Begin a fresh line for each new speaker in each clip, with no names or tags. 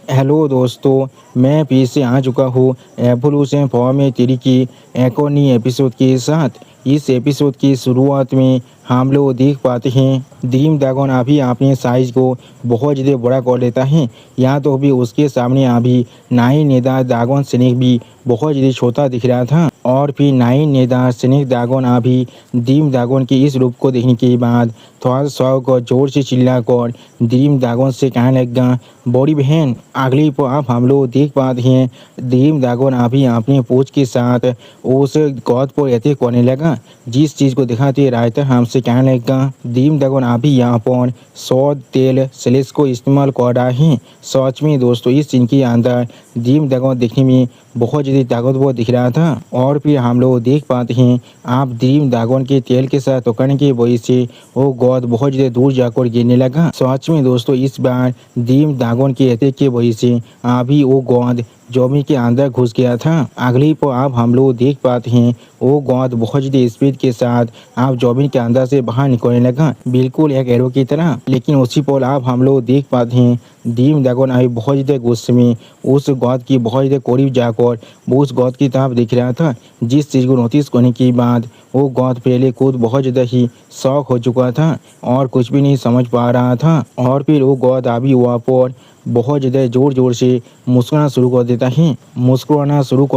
Hello दोस्तों, मैं फिर से आ चुका हूँ एवोल्यूशन फॉर्म थ्री की एक और नई एपिसोड के साथ। इस एपिसोड की शुरुआत में हम लोग देख पाते हैं ड्रीम ड्रैगन अभी अपने साइज को बहुत ज़्यादा बड़ा कर लेता है। यहाँ तो अभी उसके सामने अभी नाइन नेदा ड्रैगन स्नेक भी बहुत ज़्यादा छोटा दिख रहा था। और फिर नाइन नेदा स्नेक ड्रैगन अभी ड्रीम ड्रैगन के इस रूप को देखने के बाद थोड़ा सा को जोर से चिल्ला कर ड्रीम ड्रैगन से कहने लगा, बड़ी बहन अगली पर आप हम लोग देख पाते हैं ड्रीम ड्रैगन अभी अपने पूछ के साथ उस गौद पर ऐसे करने लगा। जिस चीज़ को दिखाते रायता हमसे कहने लगा, ड्रीम ड्रैगन अभी यहाँ पर 100 तेल सेलेस को इस्तेमाल कर रहा है। सच में दोस्तों इस सीन के अंदर ड्रीम ड्रैगन देखने में बहुत ज़्यादा ताकतवर दिख रहा था। और फिर हम लोग देख पाते हैं आप ड्रीम ड्रैगन के तेल के साथ टकराने की वजह से वो गौद बहुत ज़्यादा दूर जाकर गिरने लगा। सच में दोस्तों इस बार ड्रीम ड्रैगन के अटैक की वजह से अभी वो गौद जमीन के अंदर घुस गया था। अगली पर आप हम लोग देख पाते हैं वो गौद बहुत ज़्यादा स्पीड के साथ आप जमीन के अंदर से बाहर निकलने लगा, बिल्कुल एक एरो की तरह। लेकिन उसी पर आप हम लोग देख पाते हैं ड्रीम ड्रैगन अभी बहुत ज़्यादा गुस्से में उस गौद की बहुत ज़्यादा करीब जाकर वो उस गौद की तरफ दिख रहा था। जिस चीज़ को नोटिस करने के बाद वो गौद पहले खुद बहुत ज़्यादा ही शौक हो चुका था और कुछ भी नहीं समझ पा रहा था। और फिर वो गौद अभी वहाँ पर बहुत ज़्यादा ज़ोर ज़ोर से मुस्कुराना शुरू कर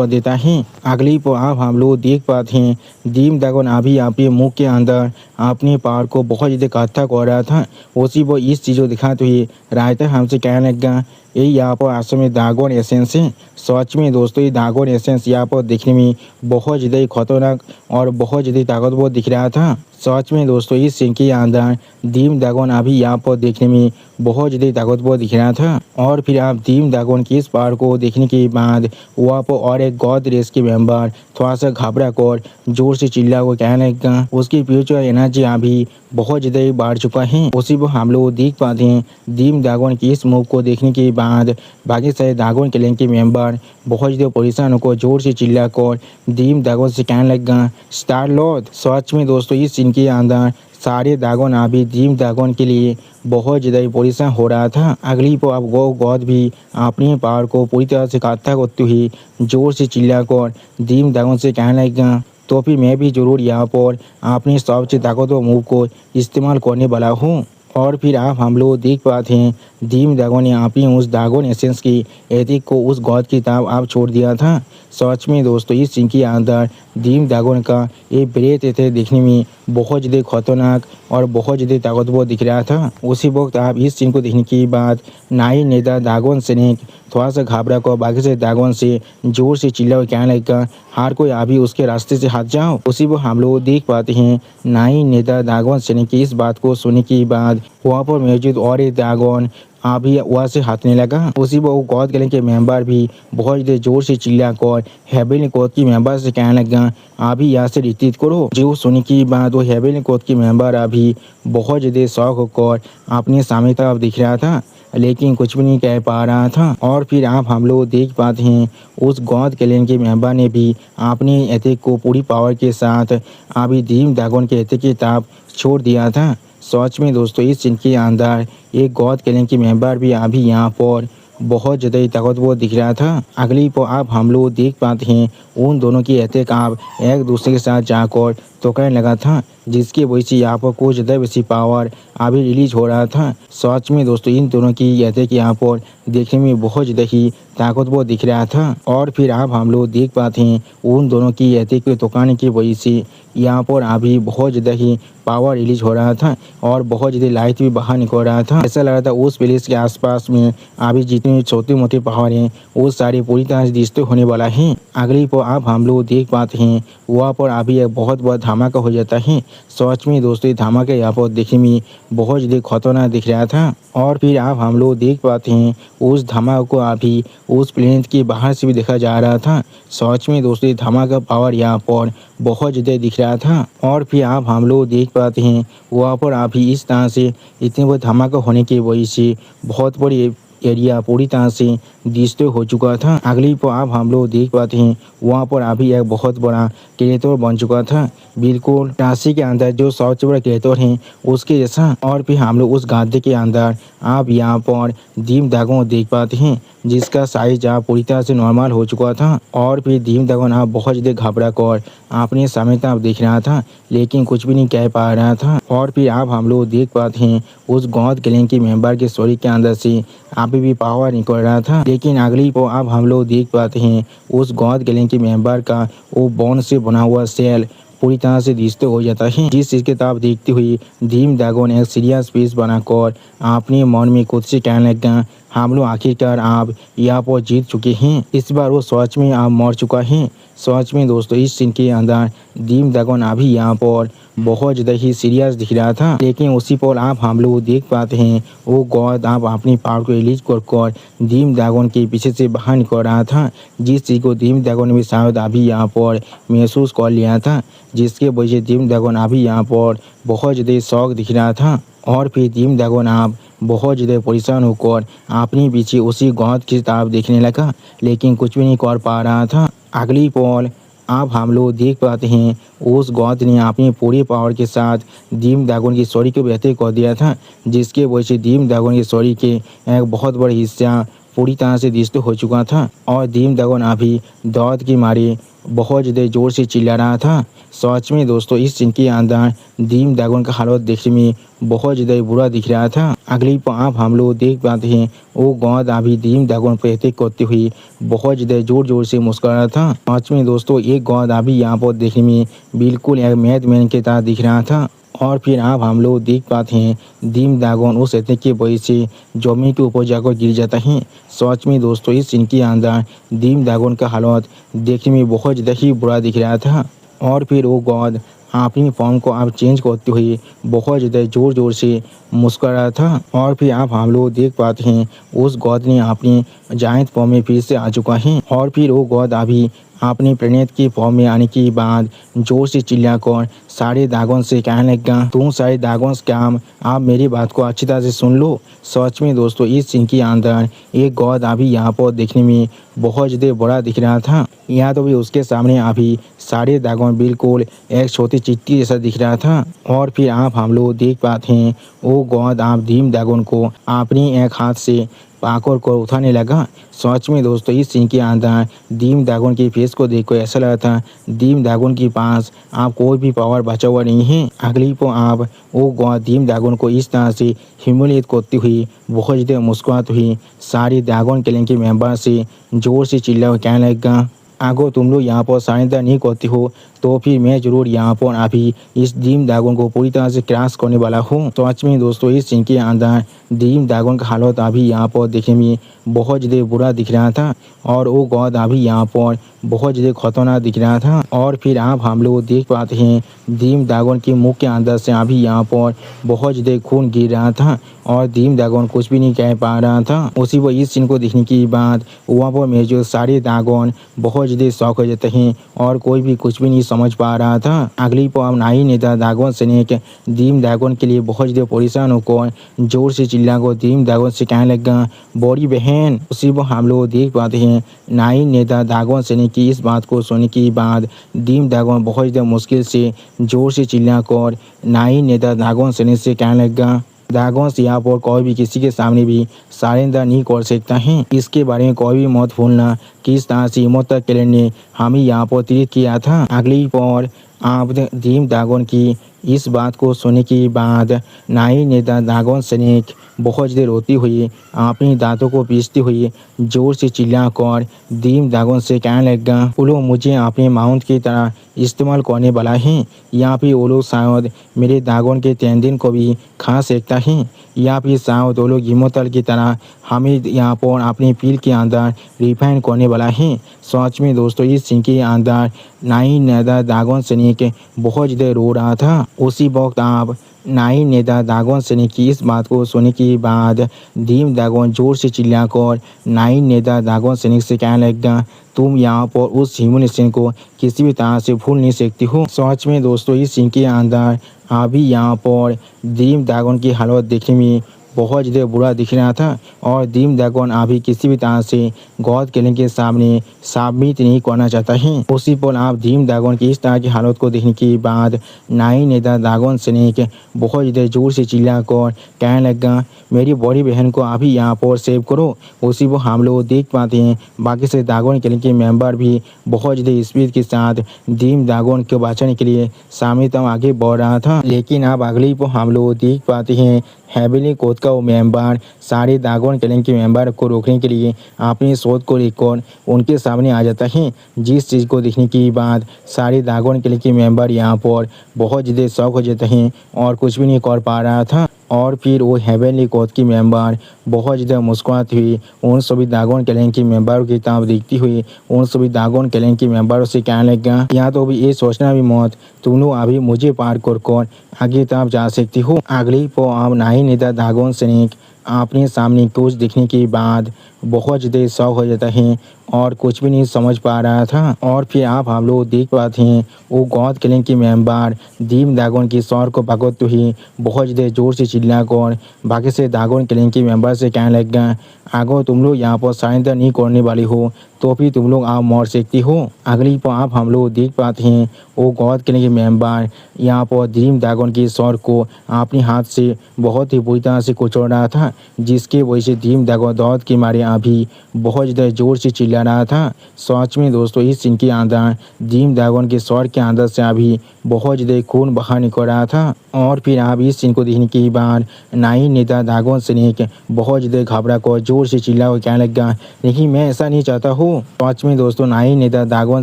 देता है। अगली पर आप हम लोग देख पाते हैं ड्रीम ड्रैगन अभी अपने मुंह के अंदर अपने पार को बहुत ज़्यादा इकट्ठा कर रहा था। उसी पर इस चीज़ को दिखाते हुए रायता हमसे कहने लगा, ये यहाँ पर असल में ड्रैगन एसेंस है। सच में दोस्तों ये ड्रैगन एसेंस यहाँ पर देखने में बहुत ज़्यादा खतरनाक और बहुत ज़्यादा ताकतवर दिख रहा था। सच में दोस्तों इस सीन के अंदर ड्रीम ड्रैगन अभी यहाँ पर देखने में बहुत ज़्यादा ताकतवर दिख रहा था। और फिर आप ड्रीम ड्रैगन की इस पार को देखने के बाद वहाँ पर और एक गॉड रेस के मेंबर थोड़ा सा घबरा कर जोर से चिल्ला को कहने लगा, उसकी फ्यूचर एनर्जी अभी बहुत ज़्यादा बढ़ चुका है। उसी पर हम लोग देख पाते हैं ड्रीम ड्रैगन की इस मूव को देखने के बाद बाकी सारे ड्रैगन क्लैन के मेंबर बहुत ज़्यादा परेशान होकर जोर से चिल्ला कर ड्रीम ड्रैगन से कहने लगा, स्टार लॉर्ड। सच में दोस्तों इस सीन के अंदर सारे ड्रैगन अभी ड्रीम ड्रैगन के लिए बहुत ज़्यादा परेशान हो रहा था। अगली पर अब वो गॉड भी अपने पावर को पूरी तरह से इकट्ठा करते हुए जोर से चिल्ला कर ड्रीम ड्रैगन से कहने लगा, तो फिर मैं भी ज़रूर यहाँ पर अपने सबसे ताकतवर मूव को इस्तेमाल करने वाला हूँ। और फिर आप हम लोग देख पाते हैं ड्रीम ड्रैगन ने अपनी उस ड्रैगन एसेंस की एथिक को उस गॉड की तरफ आप छोड़ दिया था। सच में दोस्तों इस सीन के अंदर ड्रीम ड्रैगन का ये ब्रेथ थे देखने में बहुत ज़्यादा खतरनाक और बहुत ज़्यादा ताकतवर दिख रहा था। उसी वक्त आप इस सीन को देखने के बाद नाइन नेदा ड्रैगन स्नेक थोड़ा सा घबरा कर बाकी से ड्रैगन से जोर से चिल्ला कहने लगा, हर कोई अभी उसके रास्ते से हट जाओ। उसी पर हम लोग देख पाते हैं नाइन नेदा ड्रैगन स्नेक की इस बात को सुनने के बाद वहाँ पर मौजूद और एक ड्रैगन अभी वहाँ से हटने लगा। उसी पर वो गॉड क्लैन के मेंबर भी बहुत ज़्यादा जोर से चिल्ला कर हेवनली कोड की मेंबर से कहने लगा, अभी यहाँ से रिट्रीट करो। जो सुनने की बात वो हेवनली कोड की मेंबर अभी बहुत ज़्यादा शौक होकर अपने सामने तरफ दिख रहा था लेकिन कुछ भी नहीं कह पा रहा था। और फिर आप हम लोग देख पाते हैं उस गॉड क्लैन के मेंबर ने भी अपने अटैक को पूरी पावर के साथ अभी ड्रीम ड्रैगन के अटैक की तरफ छोड़ दिया था। सच में दोस्तों इस सीन के अंदर एक गॉड क्लैन के मेंबर भी अभी यहाँ पर बहुत ज़्यादा ताकतवर दिख रहा था। अगली पर आप हम लोग देख पाते हैं उन दोनों की अटैक आप एक दूसरे के साथ जाकर टकराने लगा था, जिसकी वजह से यहाँ पर कुछ ज़्यादा बेसी पावर अभी रिलीज हो रहा था। सच में दोस्तों इन दोनों की अटैक यहाँ पर देखने में बहुत ज़्यादा ही ताकतवर दिख रहा था। और फिर आप हम लोग देख पाते हैं उन दोनों की अटैक को टकराने की वजह से यहाँ पर अभी बहुत ज़्यादा ही पावर रिलीज हो रहा था और बहुत ज़्यादा लाइट भी बाहर निकल रहा था। ऐसा लग रहा था उस प्लेस के आसपास में अभी जितनी छोटी मोटी पहाड़ हैं वो सारी पूरी तरह से डिस्ट्रॉय होने वाला है। अगली पर आप हम लोग देख पाते हैं वहाँ पर अभी एक बहुत बड़ा धमाका हो जाता है। सच में दोस्तों धमाका यहाँ पर देखने में बहुत ज़्यादा खतरनाक दिख रहा था। और फिर आप हम लोग देख पाते हैं उस धमाके को अभी उस प्लेनेट के बाहर से भी देखा जा रहा था। सच में दोस्तों धमाका पावर यहाँ पर बहुत ज़्यादा दिख रहा था। और फिर आप हम लोग देख पाते हैं वहाँ पर अभी इस तरह से इतने बड़े धमाका होने की वजह से बहुत बड़ी एरिया पूरी तरह से डिस्ट्रॉय हो चुका था। अगली पर आप हम लोग देख पाते हैं वहाँ पर अभी एक बहुत बड़ा क्रेटर बन चुका था, बिल्कुल राशि के अंदर जो सबसे बड़ा क्रेटर है उसके जैसा। और फिर हम लोग उस गड्ढे के अंदर आप यहाँ पर डीम ड्रैगन देख पाते हैं जिसका साइज आप पूरी तरह से नॉर्मल हो चुका था। और फिर डीम ड्रैगन आप बहुत ज़्यादा घबरा कर अपने सामने आप देख रहा था लेकिन कुछ भी नहीं कह पा रहा था। और फिर आप हम लोग देख पाते हैं उस गॉड गैंग के मेंबर के शरीर के अंदर से अभी भी पावर निकल रहा था। लेकिन अगली को अब हम लोग देख पाते हैं उस गॉड गैंग के मेंबर का वो बोन से बना हुआ सेल पूरी तरह से डिस्ट्रॉय हो जाता है। जिस चीज़ की तरफ देखते हुए डीम ड्रैगन एक सीरियस फेस बनाकर अपने मन में खुद से कहने लगा, हम लोग आखिरकार आप यहाँ पर जीत चुके हैं। इस बार वो सच में आप मर चुका है। सच में दोस्तों इस सीन के अंदर डीम ड्रैगन अभी यहाँ पर बहुत ज़्यादा ही सीरियस दिख रहा था। लेकिन उसी पर आप हम लोग देख पाते हैं वो गॉड आप अपनी पावर को रिलीज कर डीम ड्रैगन के पीछे से बाहर निकल रहा था। जिस चीज़ को डीम ड्रैगन भी शायद अभी यहाँ पर महसूस कर लिया था, जिसके वजह से डीम ड्रैगन अभी यहाँ पर बहुत ज़्यादा शौक दिख रहा था। और फिर डीम ड्रैगन आप बहुत ज़्यादा परेशान होकर अपने पीछे उसी गॉड की तरफ देखने लगा लेकिन कुछ भी नहीं कर पा रहा था। अगली पल आप हम लोग देख पाते हैं उस गॉड ने अपनी पूरी पावर के साथ डीम ड्रैगन की शरीर को बेहतर कर दिया था, जिसके वजह से डीम ड्रैगन के शरीर के एक बहुत बड़ा हिस्सा पूरी तरह से डिस्ट्रॉय हो चुका था। और डीम ड्रैगन अभी दर्द के मारे बहुत ज़्यादा ज़ोर से चिल्ला रहा था। सच में दोस्तों इस सीन के अंदर डीम ड्रैगन का हालत देखने में बहुत ज़्यादा बुरा दिख रहा था। अगली पर आप हम लोग देख पाते हैं वो गॉड अभी डीम ड्रैगन पर अटैक करते हुए बहुत ज़्यादा ज़ोर से मुस्कुरा था। सच में दोस्तों एक गॉड अभी यहाँ पर देखने में बिल्कुल एक मैडमैन की तरह दिख रहा था। और फिर आप हम लोग देख पाते हैं डीम ड्रैगन उस अटैक की वजह से जमीन के ऊपर जाकर गिर जाता है। सच में दोस्तों इस सीन के अंदर डीम ड्रैगन का हालत देखने में बहुत ज़्यादा ही बुरा दिख रहा था। और फिर वो गॉड अपनी फॉर्म को आप चेंज करते हुए बहुत ज़्यादा ज़ोर से मुस्कुरा था। और फिर आप हम लोग देख पाते हैं उस गॉड ने अपनी जायंट फॉर्म में फिर से आ चुका है। और फिर वो गॉड अभी अपनी प्रणेत की फॉर्म में आने के बाद जोर से चिल्लाकर सारे ड्रैगन से कहने लगा, तुम सारे ड्रैगन काम आप मेरी बात को अच्छी तरह से सुन लो। सच में दोस्तों इस सीन के अंदर एक गॉड अभी यहाँ पर देखने में बहुत ज़्यादा बड़ा दिख रहा था। यहाँ तो भी उसके सामने अभी सारे ड्रैगन बिल्कुल एक छोटी चिट्ठी जैसा दिख रहा था। और फिर आप हम लोग देख पाते हैं वो गॉड आप डीम ड्रैगन को अपनी एक हाथ से पाकर को उठाने लगा। सच में दोस्तों इस सीन के अंदर डीम ड्रैगन के फेस को देखकर ऐसा लगा था डीम ड्रैगन के पास आप कोई भी पावर बचा हुआ नहीं है। अगली को आप वो गॉड डीम ड्रैगन को इस तरह से ह्यूमिलेट करती हुई बहुत ज़्यादा मुस्कुराती हुई सारी ड्रैगन गैंग के मेंबर से ज़ोर से चिल्ला कहने लगा, अगर तुम लोग यहाँ पर सरेंडर नहीं करते हो तो फिर मैं जरूर यहाँ पर अभी इस डीम ड्रैगन को पूरी तरह से क्रैश करने वाला हूँ। तो सच में दोस्तों इस सीन के अंदर डीम ड्रैगन का हालत अभी यहाँ पर देखने में बहुत ज़्यादा बुरा दिख रहा था। और वो गॉड अभी यहाँ पर बहुत ज़्यादा खतरनाक दिख रहा था। और फिर आप हम लोग देख पाते हैं डीम ड्रैगन के मुंह के अंदर से अभी यहाँ पर बहुत ज़्यादा खून गिर रहा था और डीम ड्रैगन कुछ भी नहीं कह पा रहा था। उसी वो इस सीन को देखने के बाद वहाँ पर मौजूद सारे ड्रैगन बहुत ज़्यादा शौक हो जाते हैं और कोई भी कुछ भी नहीं समझ पा रहा था। अगली पर नाई नेता ड्रैगन स्नेक डीम ड्रैगन के लिए बहुत ज़्यादा परेशान होकर जोर से चिल्लाकर डीम ड्रैगन से कहने लगा, बड़ी बहन। उसी पर हम लोग देख पाते हैं नाई नेता ड्रैगन स्नेक की इस बात को सुनने के बाद डीम ड्रैगन बहुत ज़्यादा मुश्किल से जोर से चिल्लाकर नाई नेता ड्रैगन स्नेक से कहने लगा, ड्रैगन्स यहाँ पर कोई भी किसी के सामने भी सरेंडर नहीं कर सकता है। इसके बारे में कोई भी मत भूलना किस तरह से इमोटल क्लैन ने हमें यहाँ पर ट्रीट किया था। अगली पर आप डीम ड्रैगन की इस बात को सुनने के बाद नाई नेता ड्रैगन स्नेक बहुत देर रोती हुई अपनी दांतों को पीसती हुई जोर से चिल्लाकर डीम ड्रैगन से कहने लगा, वो लोग मुझे अपने माउंट की तरह इस्तेमाल करने वाला है। यहाँ पे वो लोग शायद मेरे ड्रैगन के तेंदुन को भी खा सकता है या फिर शायद वो लोग इमोटल की तरह हमें यहाँ पर अपनी पील के अंदर रिफाइन करने वाला है। सच में दोस्तों इस सीन के अंदर नाई नेता ड्रैगन स्नेक बहुत ज़्यादा रो रहा था। उसी वक्त आप नाई नेता ड्रैगन स्नेक की इस बात को सुनने के बाद डीम ड्रैगन जोर से चिल्लाकर नाई नेता ड्रैगन स्नेक से कहने लगा, तुम यहाँ पर उस ह्यूमन को किसी भी तरह से भूल नहीं सकती हो। सच में दोस्तों इस सीन के अंदर अभी यहाँ पर डीम ड्रैगन की हालत देखने में बहुत ज़्यादा बुरा दिख रहा था और ड्रीम ड्रैगन अभी किसी भी तरह से गॉड किलिंग के सामने सबमिट नहीं करना चाहता है। उसी पर आप ड्रीम ड्रैगन की इस तरह की हालत को देखने के बाद नाई नेता ड्रैगन स्नेक बहुत ज़्यादा जोर से चिल्ला कर कहने लगा, मेरी बड़ी बहन को अभी यहाँ पर सेव करो। उसी पर हम लोग देख पाते हैं बाकी से ड्रैगन किलिंग के मेंबर भी बहुत ज़्यादा स्पीड के साथ ड्रीम ड्रैगन को बचाने के लिए सामने तक आगे बढ़ रहा था। लेकिन अब अगली पर हम लोग देख पाते हैं हेवनली कोड का वो मेंबर सारे ड्रैगन किलिंग के मेंबर को रोकने के लिए अपनी शोध को लेकर उनके सामने आ जाता है। जिस चीज़ को देखने के बाद सारे ड्रैगन किलिंग के मेंबर यहाँ पर बहुत ज़्यादा शौक हो जाते हैं और कुछ भी नहीं कर पा रहा था। और फिर वो हेवनली कोड की मेंबर बहुत ज़्यादा मुस्कुराती हुई उन सभी ड्रैगन किलिंग के मेंबरों की तरफ देखती हुई उन सभी ड्रैगन किलिंग के मेंबरों से कहने लगा, यहाँ तो अभी ये सोचना भी मत, तुम लोग अभी मुझे पार कर आगे तरफ जा सकती हो। अगली पर अब नाई नेता ड्रैगन स्नेक अपने सामने कुछ देखने के बाद बहुत ज़्यादा शौक हो जाता है और कुछ भी नहीं समझ पा रहा था। और फिर आप हम लोग देख पाते हैं वो गॉड किलिंग के मेंबर ड्रीम ड्रैगन की सौर को पकड़ते हुए बहुत ज़्यादा जोर से चिल्ला कर बाकी से ड्रैगन किलिंग के मेंबर से कहने लगा, अगर तुम लोग यहाँ पर सरेंडर नहीं करने वाली हो तो फिर तुम लोग आप मर सकती हो। अगली पर आप हम लोग देख पाते हैं वो गॉड किलिंग के मेंबर यहाँ पर ड्रीम ड्रैगन की सौर को अपने हाथ से बहुत ही बुरी तरह से कुचल रहा था, जिसकी वजह से ड्रीम ड्रैगन दौड़ के मारे अभी बहुत ज़्यादा जोर से चिल्ला रहा था। सच में दोस्तों इस सीन के अंदर ड्रीम ड्रैगन के सौर के अंदर से अभी बहुत ज़्यादा खून बाहर निकल रहा था। और फिर आप इस सीन को देखने के बाद नाई नेता ड्रैगन स्नेक बहुत ज़्यादा घबरा कर जोर से चिल्ला कर कहने लगा, नहीं मैं ऐसा नहीं चाहता हूँ। सच में दोस्तों नाई नेता ड्रैगन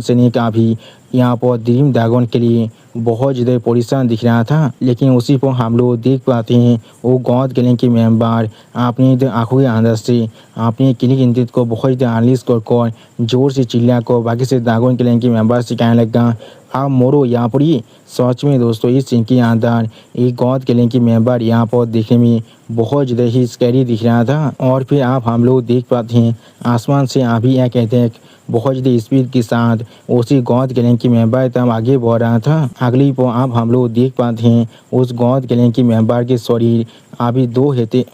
स्नेक अभी यहाँ पर ड्रीम ड्रैगन के लिए बहुत ज़्यादा परेशान दिख रहा था। लेकिन उसी पर हम लोग देख पाते हैं वो गॉड किलिंग के मेंबर अपनी आंखों के अंदर से अपने किलिंग इंद्रित को बहुत ज़्यादा अनलिश कर जोर से चिल्ला कर बाकी से ड्रैगन किलिंग के मेंबर से कहने लगा, आप मोरो यहाँ पर ही। सच में दोस्तों इस सीन के अंदर एक गॉड किलिंग की मेंबर यहाँ पर देखने में बहुत ज़्यादा ही स्कैरी दिख रहा था। और फिर आप हम लोग देख पाते हैं आसमान से अभी एक अटैक बहुत ज़्यादा स्पीड के साथ उसी गॉड किलिंग की मेंबर तब आगे बढ़ रहा था। अगली पर आप हम लोग देख पाते हैं उस गॉड किलिंग की मेंबर के शरीर अभी दो हेते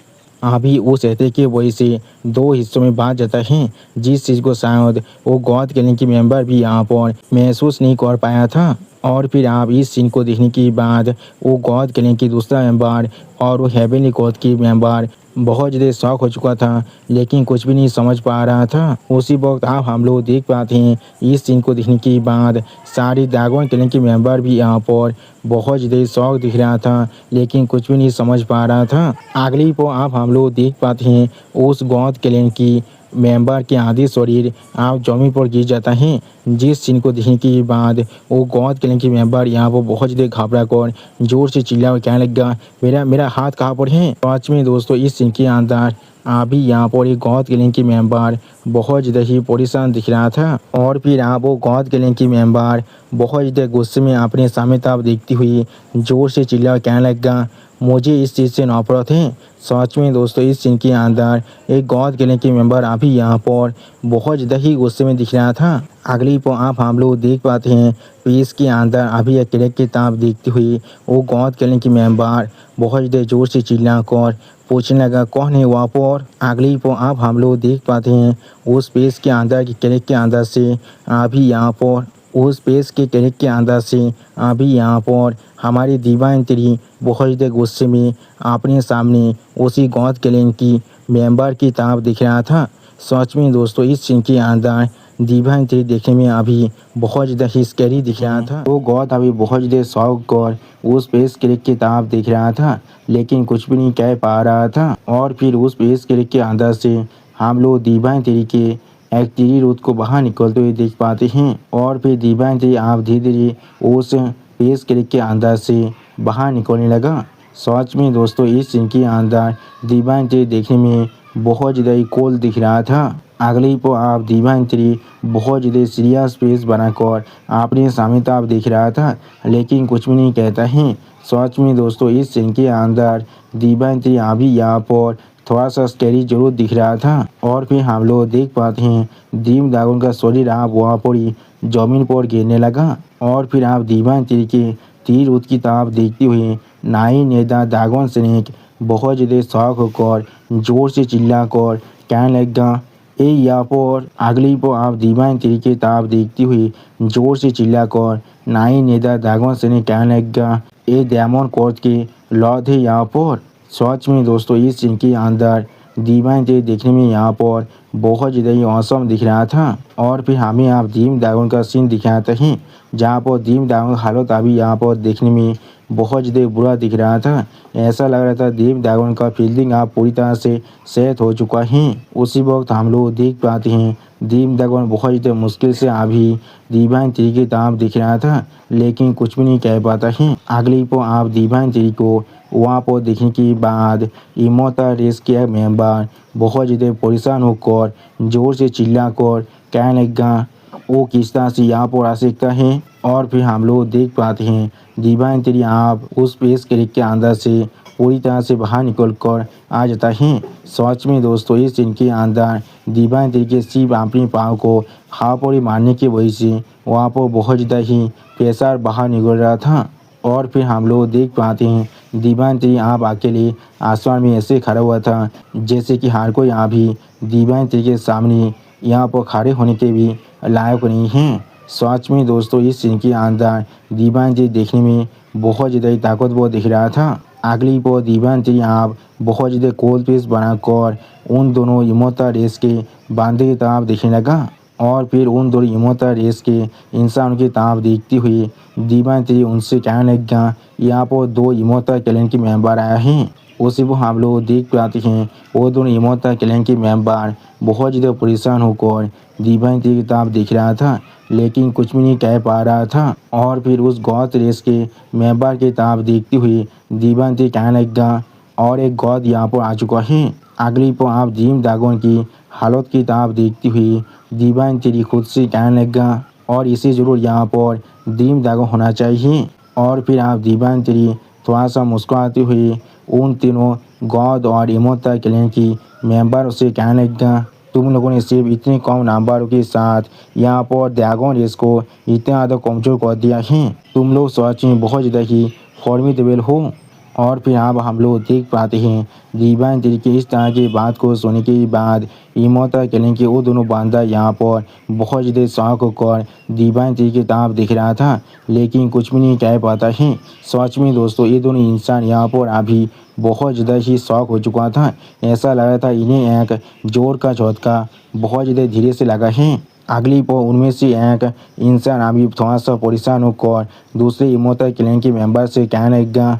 अभी उस हत्या की वजह से दो हिस्सों में बांट जाता है, जिस चीज़ को शायद वो गॉड किलिंग की मेंबर भी यहाँ पर महसूस नहीं कर पाया था। और फिर आप इस सीन को देखने के बाद वो गॉड किलिंग की दूसरा मेंबर और वो हेवनली गॉड की मेंबर बहुत ज़्यादा शौक हो चुका था, लेकिन कुछ भी नहीं समझ पा रहा था। उसी वक्त आप हम लोग देख पाते हैं इस सीन को देखने के बाद सारी ड्रैगन किलिंग के मेंबर भी यहाँ पर बहुत ज़्यादा शौक दिख रहा था, लेकिन कुछ भी नहीं समझ पा रहा था। अगली पर आप हम लोग देख पाते हैं उस गॉड किलिंग की मेंबर के आधे शरीर आप जमीन पर गिर जाता है, जिस सीन को देखने के बाद वो गॉड किलिंग की मेंबर यहाँ पर बहुत ज़्यादा घबरा कर जोर से चिल्ला कहने लगा, मेरा मेरा हाथ कहाँ पर है। सच में दोस्तों इस सीन के अंदर अभी यहाँ पर एक गॉड किलिंग की मेंबर बहुत ज़्यादा ही परेशान दिख रहा था। और फिर आप वो गॉड किलिंग की मेंबर बहुत ज़्यादा गुस्से में अपने सामने तरफ देखती हुई जोर से चिल्ला कहने लगा, मुझे इस चीज़ से नफरत है। सच में दोस्तों इस सीन के अंदर एक गॉड किलिंग की मेंबर अभी यहाँ पर बहुत ज़्यादा ही गुस्से में दिख रहा था। अगली पर आप हम लोग देख पाते हैं पीस के अंदर अभी एक किलिंग की तरफ देखती हुई वो गॉड किलिंग की मेंबर बहुत ज़्यादा जोर से चिल्ला कर पूछने लगा, कौन है वहाँ पर। अगली पर आप हम लोग देख पाते हैं उस पेज के अंदर की किलिंग के अंदर से अभी यहाँ पर उस पेज के किलिंग के अंदर से अभी यहाँ पर हमारी दीवान तेरी बहुत ज़्यादा गुस्से में अपने सामने उसी गॉड किलिंग की मेंबर की तरफ दिख रहा था। सच में दोस्तों इस सीन के अंदर दीवान तेरी देखने में अभी बहुत ज़्यादा ही स्कैरी दिख रहा था। वो गॉड अभी बहुत ज़्यादा शौक कर उस पेज क्लिक की तरफ देख रहा था, लेकिन कुछ भी नहीं कह पा रहा था। और फिर उस पेज क्लिक के अंदर से हम लोग दीवान तेरी के एक तीरी रूट को बाहर निकलते हुए देख पाते हैं। और फिर दीवान तेरी आप धीरे धीरे उस पेज क्लिक के अंदर से बाहर निकलने लगा। सच में दोस्तों इस सीन के अंदर दीवान तेरी देखने में बहुत ज़्यादा ही कूल दिख रहा था। अगली पर आप दीवान तेरी बहुत ज़्यादा सीरियस फेस बनाकर अपने सामने तरफ देख रहा था, लेकिन कुछ भी नहीं कहता है। सच में दोस्तों इस सीन के अंदर दीवान तेरी अभी यहाँ पर थोड़ा सा स्कैरी जरूर दिख रहा था। और फिर हम लोग देख पाते हैं ड्रीम ड्रैगन का शरीर आप वहाँ पर ही जमीन पर गिरने लगा। और फिर आप दीवान तेरी के तीर उत की तरफ देखते हुए नाई नेता ड्रैगन स्नेक बहुत ज़्यादा शौक होकर ज़ोर से चिल्लाकर कहने लगा, ए यहाँ पर अगली पर आप दीवान तरीके ताप देखती हुई ज़ोर से चिल्लाकर नाई नेदा दागों से ने कहने लगा, ए डायमंड कोर्ट के लॉर्ड है यहाँ पर। सच में दोस्तों इस सीन के अंदर दीवान तेरी देखने में यहाँ पर बहुत ज़्यादा ही औसम दिख रहा था। और फिर हमें आप डीम ड्रैगन का सीन दिखाते हैं जहाँ पर डीम ड्रैगन की हालत अभी यहाँ पर देखने में बहुत ज़्यादा बुरा दिख रहा था। ऐसा लग रहा था डीम ड्रैगन का फील्डिंग आप पूरी तरह से सेट हो चुका है। उसी वक्त हम लोग देख पाते हैं डीम ड्रैगन बहुत ज़्यादा मुश्किल से अभी दीवान तेरी की तरफ दिख रहा था, लेकिन कुछ भी नहीं कह पाता है। अगली पर आप दीवान तेरी को वहाँ पर देखने के बाद इमोर्टल रेस के मेंबर बहुत ज़्यादा परेशान होकर ज़ोर से चिल्लाकर कहने लगा, वो किस तरह से यहाँ पर आ सकता है। और फिर हम लोग देख पाते हैं दीवान तेरी आप उस पेस क्रिक के अंदर से पूरी तरह से बाहर निकल कर आ जाता है। सच में दोस्तों इस सीन के अंदर दीवान तेरी के सिर्फ अपने पाँव को हाथ पर मारने की वजह से वहाँ पर बहुत ज़्यादा ही प्रेशर बाहर निकल रहा था। और फिर हम लोग देख पाते हैं दीवान तेरी आप अकेले आसमान में ऐसे खड़ा हुआ था जैसे कि हर कोई यहाँ भी दीवान तेरी के सामने यहाँ पर खड़े होने के भी लायक नहीं हैं। सच में दोस्तों इस सीन के अंदर दीवान तेरी देखने में बहुत ज़्यादा ही ताकतवर दिख रहा था। अगली पर दीवान तेरी आप बहुत ज़्यादा कोल्ड पेस बनाकर उन दोनों इमोर्टल रेस के बांधे की तरफ देखने लगा। और फिर उन दोनों इमोर्टल रेस के इंसान की तरफ देखती हुई दीवान तेरी उनसे कहने लगा, यहाँ पर दो इमोर्टल क्लैन के मेंबर आए हैं। उसी को हम लोग देख पाते हैं वो दोनों इमोर्टल क्लैन के मेंबर बहुत ज़्यादा परेशान होकर दीवान तेरी की तरफ देख रहा था, लेकिन कुछ भी नहीं कह पा रहा था। और फिर उस गॉड रेस के मेंबर की तरफ देखती हुई दीवान तेरी कहने लगा, और एक गॉड यहाँ पर आ चुका है। अगली पर आप डीम ड्रैगन की हालत की तरफ देखती हुई दीवान तेरी खुद से कहने लगा, और इसे ज़रूर यहाँ पर डीम ड्रैगन होना चाहिए। और फिर आप दीवान तेरी थोड़ा सा मुस्कुराते हुए उन तीनों गॉड और इमोर्टल क्लैन की मेंबर से कहने लगा, तुम लोगों ने सिर्फ इतने कम नंबरों के साथ यहाँ पर ड्रैगन रेस को इतना ज़्यादा कमज़ोर कर दिया है। तुम लोग सच में बहुत ज़्यादा ही फॉर्मिडेबल हो। और फिर अब हम लोग देख पाते हैं दीवान तेरी के इस तरह की बात को सुनने के बाद इमोर्टल क्लैन के वो दोनों बंदा यहाँ पर बहुत ज़्यादा शौक होकर दीवान तेरी की तरफ दिख रहा था, लेकिन कुछ भी नहीं कह पाता है। सच में दोस्तों ये दोनों इंसान यहाँ पर अभी बहुत ज़्यादा ही शौक हो चुका था। ऐसा लग रहा था इन्हें एक जोर का झटका बहुत ज़्यादा धीरे से लगा है। अगली पर उनमें से एक इंसान अभी थोड़ा सा परेशान होकर दूसरे इमोर्टल क्लैन के मेंबर से कहने लगा,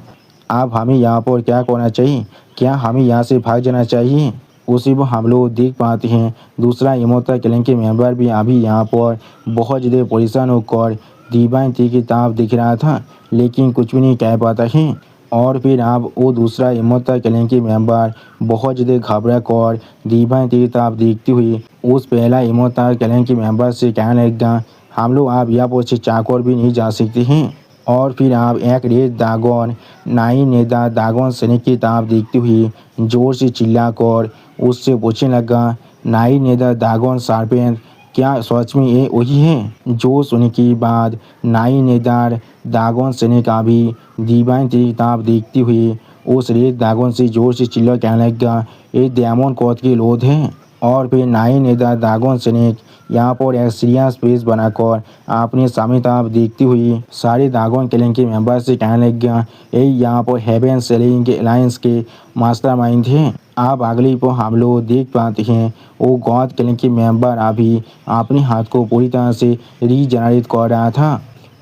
आप हमें यहाँ पर क्या करना चाहिए, क्या हमें यहाँ से भाग जाना चाहिए। उसी पर हम लोग देख पाते हैं दूसरा इमोर्टल क्लैन के मेंबर भी अभी यहाँ पर बहुत ज़्यादा परेशान होकर दीवान तेरी की तरफ दिख रहा था, लेकिन कुछ भी नहीं कह पाता है। और फिर आप वो दूसरा इमोर्टल क्लैन के मेंबर बहुत ज़्यादा घबरा कर दीवान तेरी तरफ देखती हुई उस पहला इमोर्टल क्लैन के मेंबर से कहने लगा, हम लोग आप यहाँ पर से चाकर भी नहीं जा सकते हैं। और फिर आप एक रेड ड्रैगन नाई नेदा ड्रैगन सैनिक की तरफ देखती हुई जोर से चिल्लाकर उससे पूछने लगा, नाई नेदा ड्रैगन सार्पेंट क्या सच में ये वही है। जो सुनने के बाद नाई नेदार ड्रैगन सैनिक अभी दीवान तेरी की तरफ देखती हुई उस रेड ड्रैगन से जोर से चिल्ला कहने लगा, ये डायमंड कोर्ट के लोग हैं। और फिर नाई नेदा ड्रैगन सैनिक यहाँ पर एक सीरियस फेस बनाकर अपने सामने तरफ देखती हुई सारे ड्रैगन क्लैन के मेंबर से कहने लग गया, ये यहाँ पर हेवन सेलिंग के अलायंस के मास्टरमाइंड हैं। अब अगली पर हम लोग देख पाते हैं वो गॉड क्लैन के मेंबर अभी अपने हाथ को पूरी तरह से रीजनरेट कर रहा था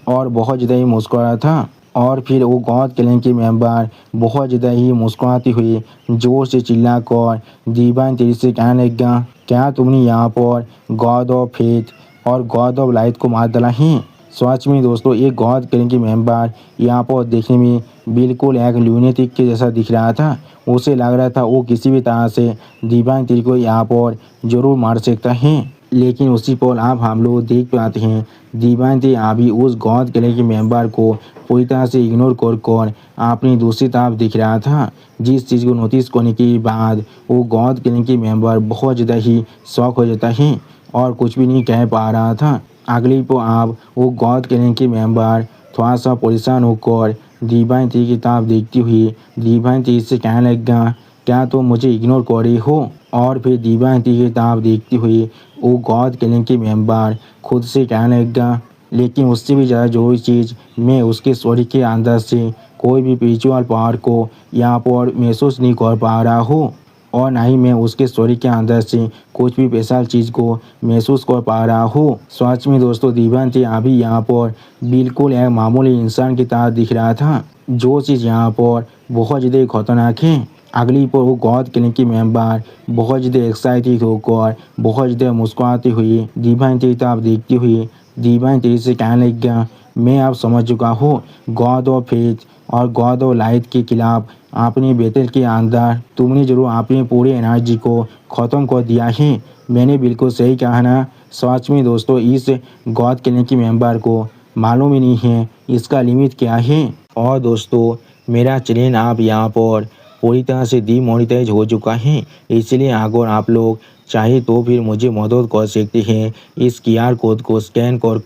और बहुत ज़्यादा ही मुस्कुरा था। और फिर वो गॉड क्लैन के मेंबर बहुत ज़्यादा ही मुस्कुराती हुई जोर से चिल्लाकर दीवान तेरी से कहने लगा, क्या तुमने यहाँ पर गॉड ऑफ फेथ और गॉड ऑफ लाइट को मार डाला है। सच में दोस्तों एक गॉड क्लैन के मेंबर यहाँ पर देखने में बिल्कुल एक ल्यूनेटिक के जैसा दिख रहा था। उसे लग रहा था वो किसी भी तरह से दीवान तेरी को यहाँ पर ज़रूर मार सकता है, लेकिन उसी पर अब हम लोग देख पाते हैं दीवान तेरी अभी उस गॉड क्लैन के मेंबर को पूरी तरह से इग्नोर कर अपनी दूसरी तरफ दिख रहा था। जिस चीज़ को नोटिस करने के बाद वो गॉड क्लैन के मेंबर बहुत ज़्यादा ही शॉक हो जाता है और कुछ भी नहीं कह पा रहा था। अगली पर आप वो गॉड क्लैन के मेंबर थोड़ा सा परेशान होकर दीपांती की किताब देखती हुई दीपांती इससे कहने लगा, क्या तुम मुझे इग्नोर कर रही हो? और फिर दीपांती की किताब देखती हुई वो गॉड किलिंग की मेंबर खुद से कहने लगा, लेकिन उससे भी ज़्यादा जरूरी चीज़, मैं उसके शरीर के अंदर से कोई भी स्पिरिचुअल पावर को यहाँ पर महसूस नहीं कर पा रहा हूँ और ना ही मैं उसके शरीर के अंदर से कुछ भी स्पेशल चीज़ को महसूस कर पा रहा हूँ। सच में दोस्तों दीपांती अभी यहाँ पर बिल्कुल एक मामूली इंसान की तरह दिख रहा था। जो चीज़ यहाँ पर बहुत ज़्यादा खतरनाक है। अगली पर वो गॉड किलिंग की मेंबर बहुत ज़्यादा एक्साइटेड होकर बहुत ज़्यादा मुस्कुराती हुई दीपांती की तरफ देखती हुई दीपांती से कहने लग गया, मैं अब समझ चुका हूँ गॉड ऑफ फेथ और गॉड ऑफ लाइट के खिलाफ अपनी बैटल के अंदर तुमने जरूर अपनी पूरी एनर्जी को ख़त्म कर दिया है। मैंने बिल्कुल सही कहा ना। सच में दोस्तों इस गॉड किलिंग की मेंबर को मालूम ही नहीं है इसका लिमिट क्या है। और दोस्तों मेरा चैनल आप यहाँ पर पूरी तरह से डीमोनेटाइज हो चुका है, इसलिए अगर आप लोग चाहे तो फिर मुझे मदद कर सकते हैं इस QR कोड को स्कैन कर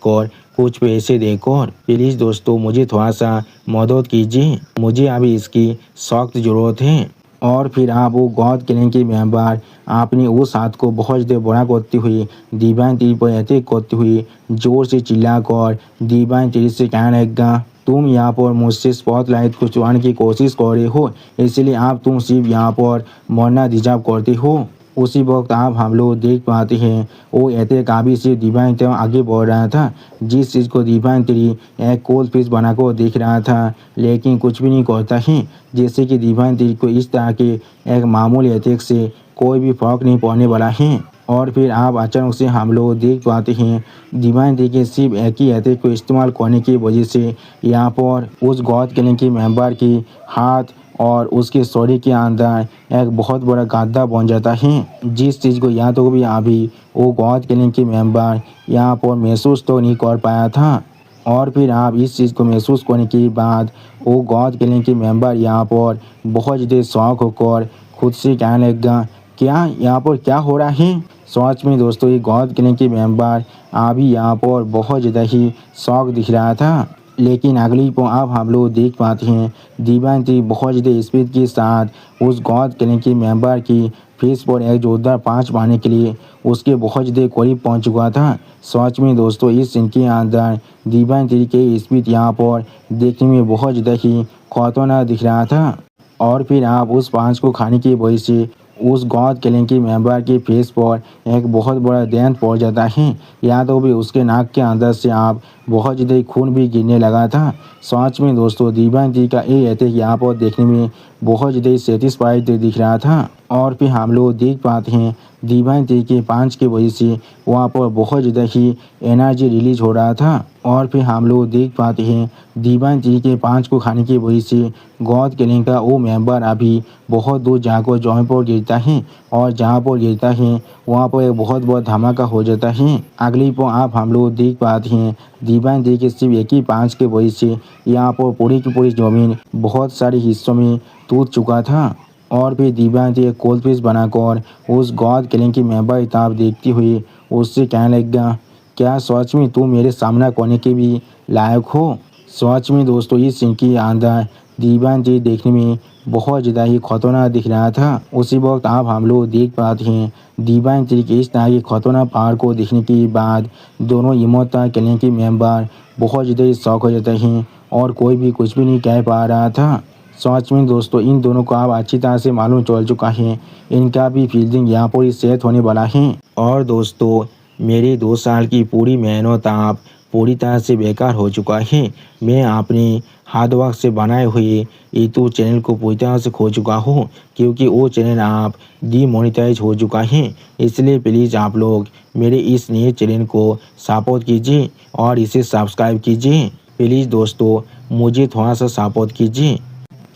कुछ पैसे देकर। प्लीज़ दोस्तों मुझे थोड़ा सा मदद कीजिए, मुझे अभी इसकी सख्त ज़रूरत है। और फिर आप वो गॉड किलिंग की मेंबर आपने उस हाथ को बहुत ज़्यादा बड़ा करती हुई दीपांती पर अटैक करती हुई जोर से चिल्लाकर दीपांती से कहने लगा, तुम यहाँ पर मुझसे स्पॉटलाइट को चुराने की कोशिश कर रहे हो, इसलिए आप तुम सिर्फ यहाँ पर मरना डिजर्व करते हो। उसी वक्त आप हम लोग देख पाते हैं वो अटैक अभी से दीपांती आगे बढ़ रहा था। जिस चीज़ को दीपांती एक कोल्ड फिश बनाकर देख रहा था लेकिन कुछ भी नहीं करता है, जैसे कि दीपांती को इस तरह के एक मामूली अटैक से कोई भी फर्क नहीं पड़ने वाला है। और फिर आप अचानक से हम लोग देख पाते हैं दीपांती के सिर्फ एक ही अटैक को इस्तेमाल करने की वजह से यहाँ पर उस गॉड किलिंग की मेंबर की हाथ और उसके शरीर के अंदर एक बहुत बड़ा गड्ढा बन जाता है। जिस चीज़ को या तो भी अभी वो गॉड किलिंग की मेंबर यहाँ पर महसूस तो नहीं कर पाया था। और फिर आप इस चीज़ को महसूस करने के बाद वो गॉड किलिंग की मेंबर यहाँ पर बहुत ज़्यादा शौक होकर खुद से कहने लगा, क्या यहाँ पर क्या हो रहा है? सच में दोस्तों ये गॉड किलिंग की मेंबर अभी यहाँ पर बहुत ज़्यादा ही शौक दिख रहा था। लेकिन अगली को अब हम लोग देख पाते हैं दीपांती बहुत ज़्यादा स्पीड के साथ उस गॉड किलिंग की मेंबर की फेस पर एक जोरदार पाँच मारने के लिए उसके बहुत ज़्यादा करीब पहुंच चुका था। सच में दोस्तों इस सीन के अंदर दीपांती के स्पीड यहाँ पर देखने में बहुत ज़्यादा ही खतरनाक दिख रहा था। और फिर आप उस पाँच को खाने की वजह से उस गॉड किलिंग की मेंबर के फेस पर एक बहुत बड़ा डेंट पड़ जाता है। या तो भी उसके नाक के अंदर से आप बहुत ज़्यादा खून भी गिरने लगा था। सच में दोस्तों दीपांती का ये अटैक यहाँ पर देखने में बहुत ज़्यादा सेटिस्फाइड दिख रहा था। और फिर हम लोग देख पाते हैं दीपांती के पाँच की वजह से वहाँ पर बहुत ज़्यादा ही एनर्जी रिलीज हो रहा था। और फिर हम लोग देख पाते हैं दीपांती के पाँच को खाने की वजह से गॉड किलिंग का वो मेंबर अभी बहुत दूर जाकर जमीन पर गिरता है और जहाँ पर गिरता है वहाँ पर एक बहुत बड़ा धमाका हो जाता है। अगली पर आप हम लोग देख पाते हैं दीपांती के सिर्फ एक ही पाँच के वजह से यहाँ पर पूरी की पूरी ज़मीन बहुत सारे हिस्सों में टूट चुका था। और फिर दीपांती एक कोल्ड फिश बनाकर उस गॉड किलिंग की मेंबर किताब देखती हुई उससे कहने लगा, क्या सच में तुम मेरे सामना करने के भी लायक हो? सच में दोस्तों इस सीन के अंदर दीपांती देखने में बहुत ज़्यादा ही खतरनाक दिख रहा था। उसी वक्त आप हम लोग देख पाते हैं दीपांती के इस तरह की खतरनाक पावर को देखने के बाद दोनों इमोता किलिंग की मेंबर बहुत ज़्यादा ही शौक हो जाते हैं और कोई भी कुछ भी नहीं कह पा रहा था। सच में दोस्तों इन दोनों को अब अच्छी तरह से मालूम चल चुका है इनका भी फील्डिंग यहाँ पर ही सेट होने वाला है। और दोस्तों मेरे 2 साल की पूरी मेहनत आप पूरी तरह से बेकार हो चुका है। मैं अपने हार्ड वर्क से बनाए हुए यूट्यूब चैनल को पूरी तरह से खो चुका हूँ क्योंकि वो चैनल आप डीमोनेटाइज हो चुका है। इसलिए प्लीज़ आप लोग मेरे इस नए चैनल को सपोर्ट कीजिए और इसे सब्सक्राइब कीजिए। प्लीज़ दोस्तों मुझे थोड़ा सा सपोर्ट कीजिए।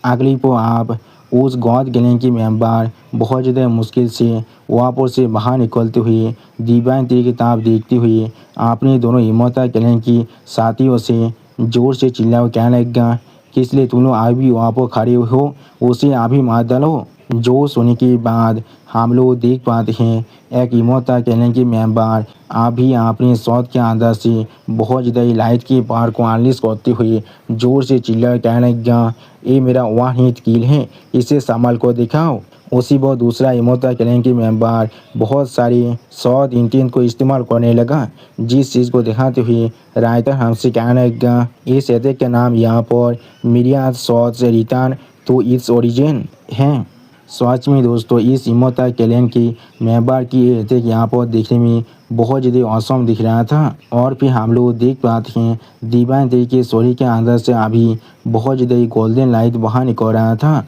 अगली को आप उस गॉड किलिंग की मेंबर बहुत ज़्यादा मुश्किल से वहाँ पर से बाहर निकलते हुए दीपांती की किताब देखती हुई आपने दोनों इमोता किलिंग की साथियों से जोर से चिल्ला कहने लगा, किस लिए तुम लोग अभी वहाँ पर खड़े हो, उसे अभी मार डालो। जो सुनने के बाद हम लोग देख पाते हैं एक इमोता कहने के मेंबर अभी अपने शॉट के अंदर से बहुत ज़्यादा लाइट के पार को अनलिश करते हुए जोर से चिल्ला कहने लगा, ये मेरा वन हिट किल है, इसे संभाल को दिखाओ। उसी वक्त दूसरा इमोता कहने के मेंबर बहुत सारी शॉट इंटेंट को इस्तेमाल करने लगा, जिस चीज़ को दिखाते हुए राइटर हमसे कहने लगा, इस अटैक का नाम यहाँ पर myriad shots return to its origin है। सच में दोस्तों इस इमोता कैलेन की मेंबर की ये अटैक यहाँ पर देखने में बहुत ज़्यादा औसम दिख रहा था। और फिर हम लोग देख पाते हैं दीवान तरीके स्टोरी के अंदर से अभी बहुत ज़्यादा गोल्डन लाइट बाहर निकल रहा था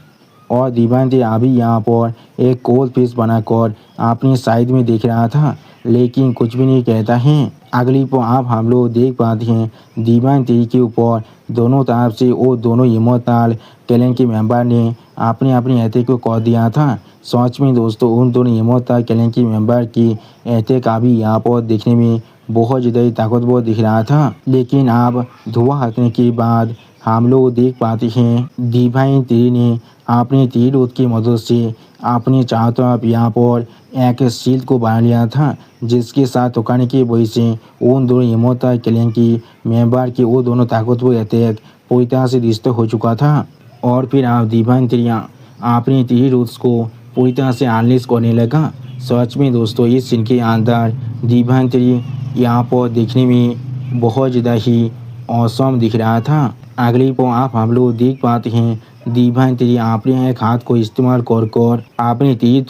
और दीवान ते अभी यहाँ पर एक कोल्ड पीस बनाकर अपनी साइड में देख रहा था, लेकिन कुछ भी नहीं कहता है। अगली पर आप हम लोग देख पाते हैं दीवान तेरी के ऊपर दोनों तरफ से वो दोनों इमोर्टल कैलेन के मेंबर ने अपने अपने अटैक को कर दिया था। सच में दोस्तों उन दोनों इमोर्टल कैलेन के मेंबर की अटैक अभी यहाँ पर देखने में बहुत ज़्यादा ताकतवर दिख रहा था, लेकिन अब धुआं हटने के बाद हम लोग देख पाते हैं डिवाइन तेरी ने अपने तीर रोध की मदद से अपने चारों तरफ यहाँ पर एक शील्ड को बना लिया था, जिसके साथ टुकाने की वजह से उन दोनों इमोर्टल कैलेन की मेंबर की वो दोनों ताकतवर अटैक पूरी तरह से डिस्ट्रॉय हो चुका था। और फिर आप डिवाइन तेरिया अपने तीर रोध को पूरी तरह से अनलीश करने लगा। सच में दोस्तों इस सीन के अंदर डिवाइन तेरी यहाँ पर देखने में बहुत ज़्यादा ही औसम दिख रहा था। अगली पर आप हम लोग देख पाते हैं डिवाइन तेरी अपने एक हाथ को इस्तेमाल कर अपने तीर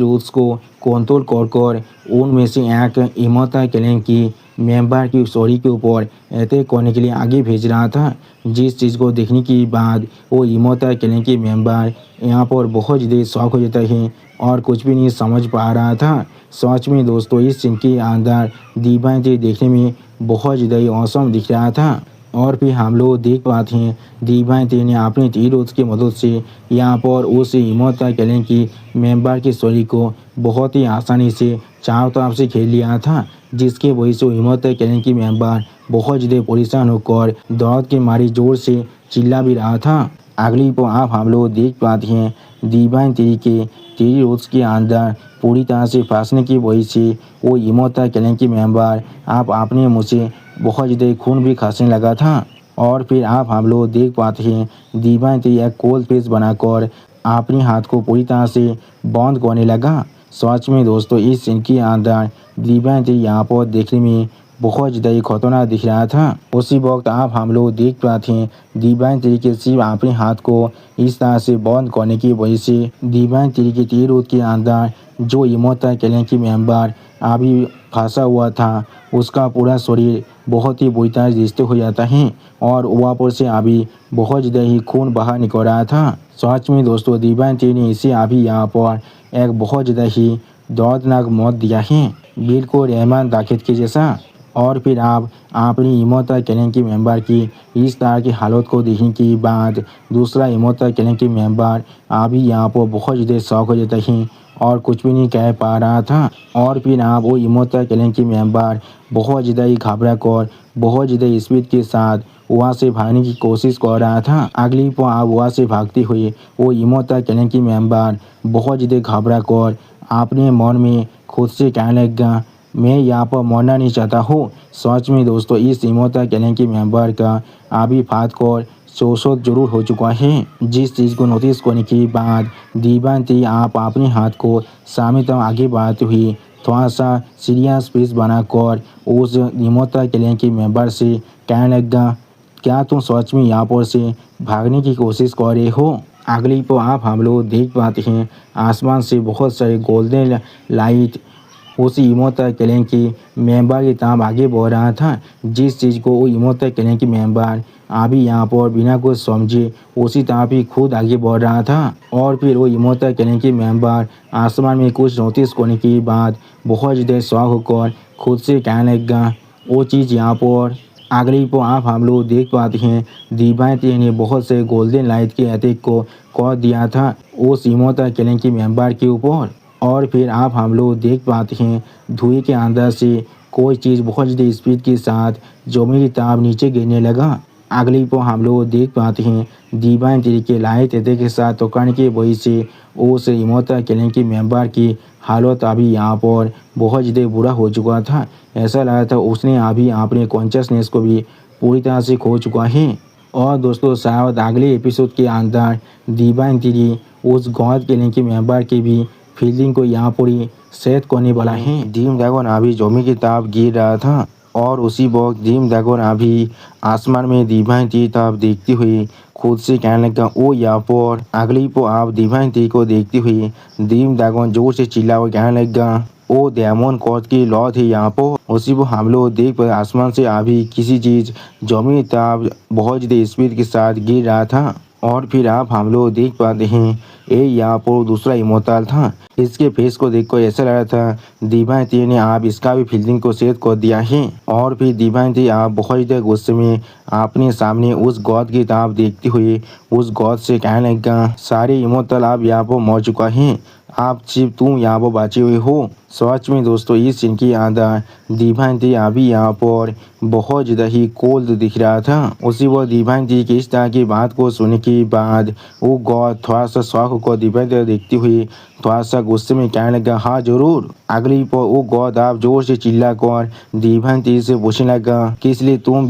रूट्स को कंट्रोल कर उनमें से एक इमोर्टल कैलेन की मेंबर की स्टोरी के ऊपर अटैक करने के लिए आगे भेज रहा था, जिस चीज़ को देखने के बाद वो इमोर्टल कैलेन के मेंबर यहाँ पर बहुत ज़्यादा शौक हो जाता है और कुछ भी नहीं समझ पा रहा था। सच में दोस्तों इस सीन के अंदर डिवाइन तेरी देखने में बहुत ज़्यादा औसम दिख रहा था। और फिर हम लोग देख पाते हैं डिवाइन तेरी ने अपने तीर की मदद से यहाँ पर उस इमोर्टल कैलेन की मेंबर की स्टोरी को बहुत ही आसानी से चारों तरफ से खेल लिया था, जिसके वजह से इमोर्टल कैलेन की मेंबर बहुत ज़्यादा परेशान होकर दर्द के मारे जोर से चिल्ला भी रहा था। अगली पर आप हम लोग देख पाते हैं डिवाइन तेरी के तीर के अंदर पूरी तरह से फंसने की वजह से वो इमोर्टल कैलेन की मेंबर आप अपने मुँह से बहुत ज़्यादा खून भी खसने लगा था। और फिर आप हम लोग देख पाते हैं डिवाइन तेरी एक कोल्ड पेस्ट बनाकर अपने हाथ को पूरी तरह से बंद करने लगा। सच में दोस्तों इस सीन के अंदर डिवाइन तेरी यहाँ पर देखने में बहुत ज़्यादा खतरनाक दिख रहा था। उसी वक्त आप हम लोग देख पाते हैं डिवाइन तेरी के सिर्फ अपने हाथ को इस तरह से बंद करने की वजह से डिवाइन तेरी के तीर के अंदर जो इमोर्टल कैलेन की मेंबर अभी फंसा हुआ था उसका पूरा शरीर बहुत ही बुरी तरह डिस्ट्रॉय हो जाता है और वहाँ पर से अभी बहुत ज़्यादा ही खून बाहर निकल रहा था। सच में दोस्तों डिवाइन तेरी ने इसे अभी यहाँ पर एक बहुत ज़्यादा ही दर्दनाक मौत दिया है, बिल्कुल रहमान दाखिद के जैसा। और फिर आप अपनी इमोर्टल कैलेन की मेंबर की इस तरह की हालत को देखने के बाद दूसरा इमोर्टल कैलेन की मेंबर अभी यहाँ पर बहुत ज़्यादा शौक हो जाता है और कुछ भी नहीं कह पा रहा था। और फिर आप वो इमोर्टल कैलेन की मेंबर बहुत ज़्यादा ही घबरा कर बहुत ज़्यादा स्पीड के साथ वहाँ से भागने की कोशिश कर रहा था। अगली पर आप वहाँ से भागते हुए वो इमोर्टल कैलेन की मेंबर बहुत ज़्यादा घबरा कर अपने मन में खुद से कहने लगा, मैं यहाँ पर मरना नहीं चाहता हूँ। सच में दोस्तों इस इमोर्टल कैलेन की मेंबर का अभी फात कर शोषण जरूर हो चुका है, जिस चीज़ को नोटिस करने के बाद डिवाइन तेरी आप अपने हाथ को सामने तक आगे बढ़ाते हुए थोड़ा सा सीरियस पीस बनाकर उस इमोर्टल कैलेन के मेंबर से कहने लगा, क्या तुम सच में यहाँ पर से भागने की कोशिश कर रहे हो। अगली पर आप हम लोग देख पाते हैं आसमान से बहुत सारे गोल्डन लाइट उसी इमोर्टल कैलेन की मेंबर की तरफ आगे बढ़ रहा था, जिस चीज़ को वो इमोर्टल कैलेन की मेंबर अभी यहाँ पर बिना कुछ समझे उसी तरफ ही खुद आगे बढ़ रहा था। और फिर वो इमोर्टल कैलेन की मेंबर आसमान में कुछ नोटिस करने के बाद बहुत ज़्यादा शौक होकर खुद से कहने लगा, वो चीज़ यहाँ पर। अगली पर आप हम लोग देख पाते हैं डिवाइन तेरी ने बहुत से गोल्डन लाइट के अटैक को कर दिया था उस इमोर्टल कैलेन की मेंबर के ऊपर। और फिर आप हम लोग देख पाते हैं धुएं के अंदर से कोई चीज़ बहुत ज़्यादा स्पीड के साथ जमीन की तरफ नीचे गिरने लगा। अगली को हम लोग देख पाते हैं दीवान तरीके लाए तेते के साथ तो करने की वजह से उस इमोता क्लैन के मेंबर की हालत अभी यहाँ पर बहुत ज़्यादा बुरा हो चुका था। ऐसा लगा था उसने अभी अपने कॉन्शियसनेस को भी पूरी तरह से खो चुका है। और दोस्तों शायद अगले एपिसोड के अंदर दीवान तेरी उस गॉड क्लैन के मेंबर की भी फील्डिंग को यहाँ पूरी सेट करने वाला है। ड्रीम ड्रैगन अभी जमी की तरफ गिर रहा था और उसी वक्त ड्रीम ड्रैगन अभी आसमान में दीवान ती तरफ देखती हुई खुद से कहने लगा ओ यहाँ पर अगली को आप दीवान ती को देखती हुई ड्रीम ड्रैगन जोर से चिल्ला हुआ कहने लगा ओ डेमन कॉर्ड की लौ थी यहाँ पर। उसी को हम लोग देख पर आसमान से अभी किसी चीज जमी तरफ बहुत ज़्यादा स्पीड के साथ गिर रहा था। और फिर आप हम लोग देख पाते हैं ये यहाँ पर दूसरा इमोर्टल था। इसके फेस को देखकर ऐसा लग रहा था दीवान ती ने आप इसका भी फील्डिंग को सेट कर दिया है। और फिर दीवान ती आप बहुत ज़्यादा गुस्से में अपने सामने उस गॉड की तरफ देखते हुए उस गॉड से कहने लगा सारे इमोर्टल आप यहाँ पर मर चुका है, आप सिर्फ तुम यहाँ पर बचे हुए हो। सच में दोस्तों इस सीन के अंदर दीवान ती अभी यहाँ पर बहुत ज़्यादा ही कोल्ड दिख रहा था। उसी वो दीवान ती की इस तरह की बात को सुनने के बाद वो गॉड थोड़ा सा शौक को दीवान ती देखती हुई थोड़ा सा गुस्से में कहने लगा हाँ जरूर। अगली पर वो गॉड आप जोर से चिल्ला कर दीवान ती से पूछने लगा किस लिए तुम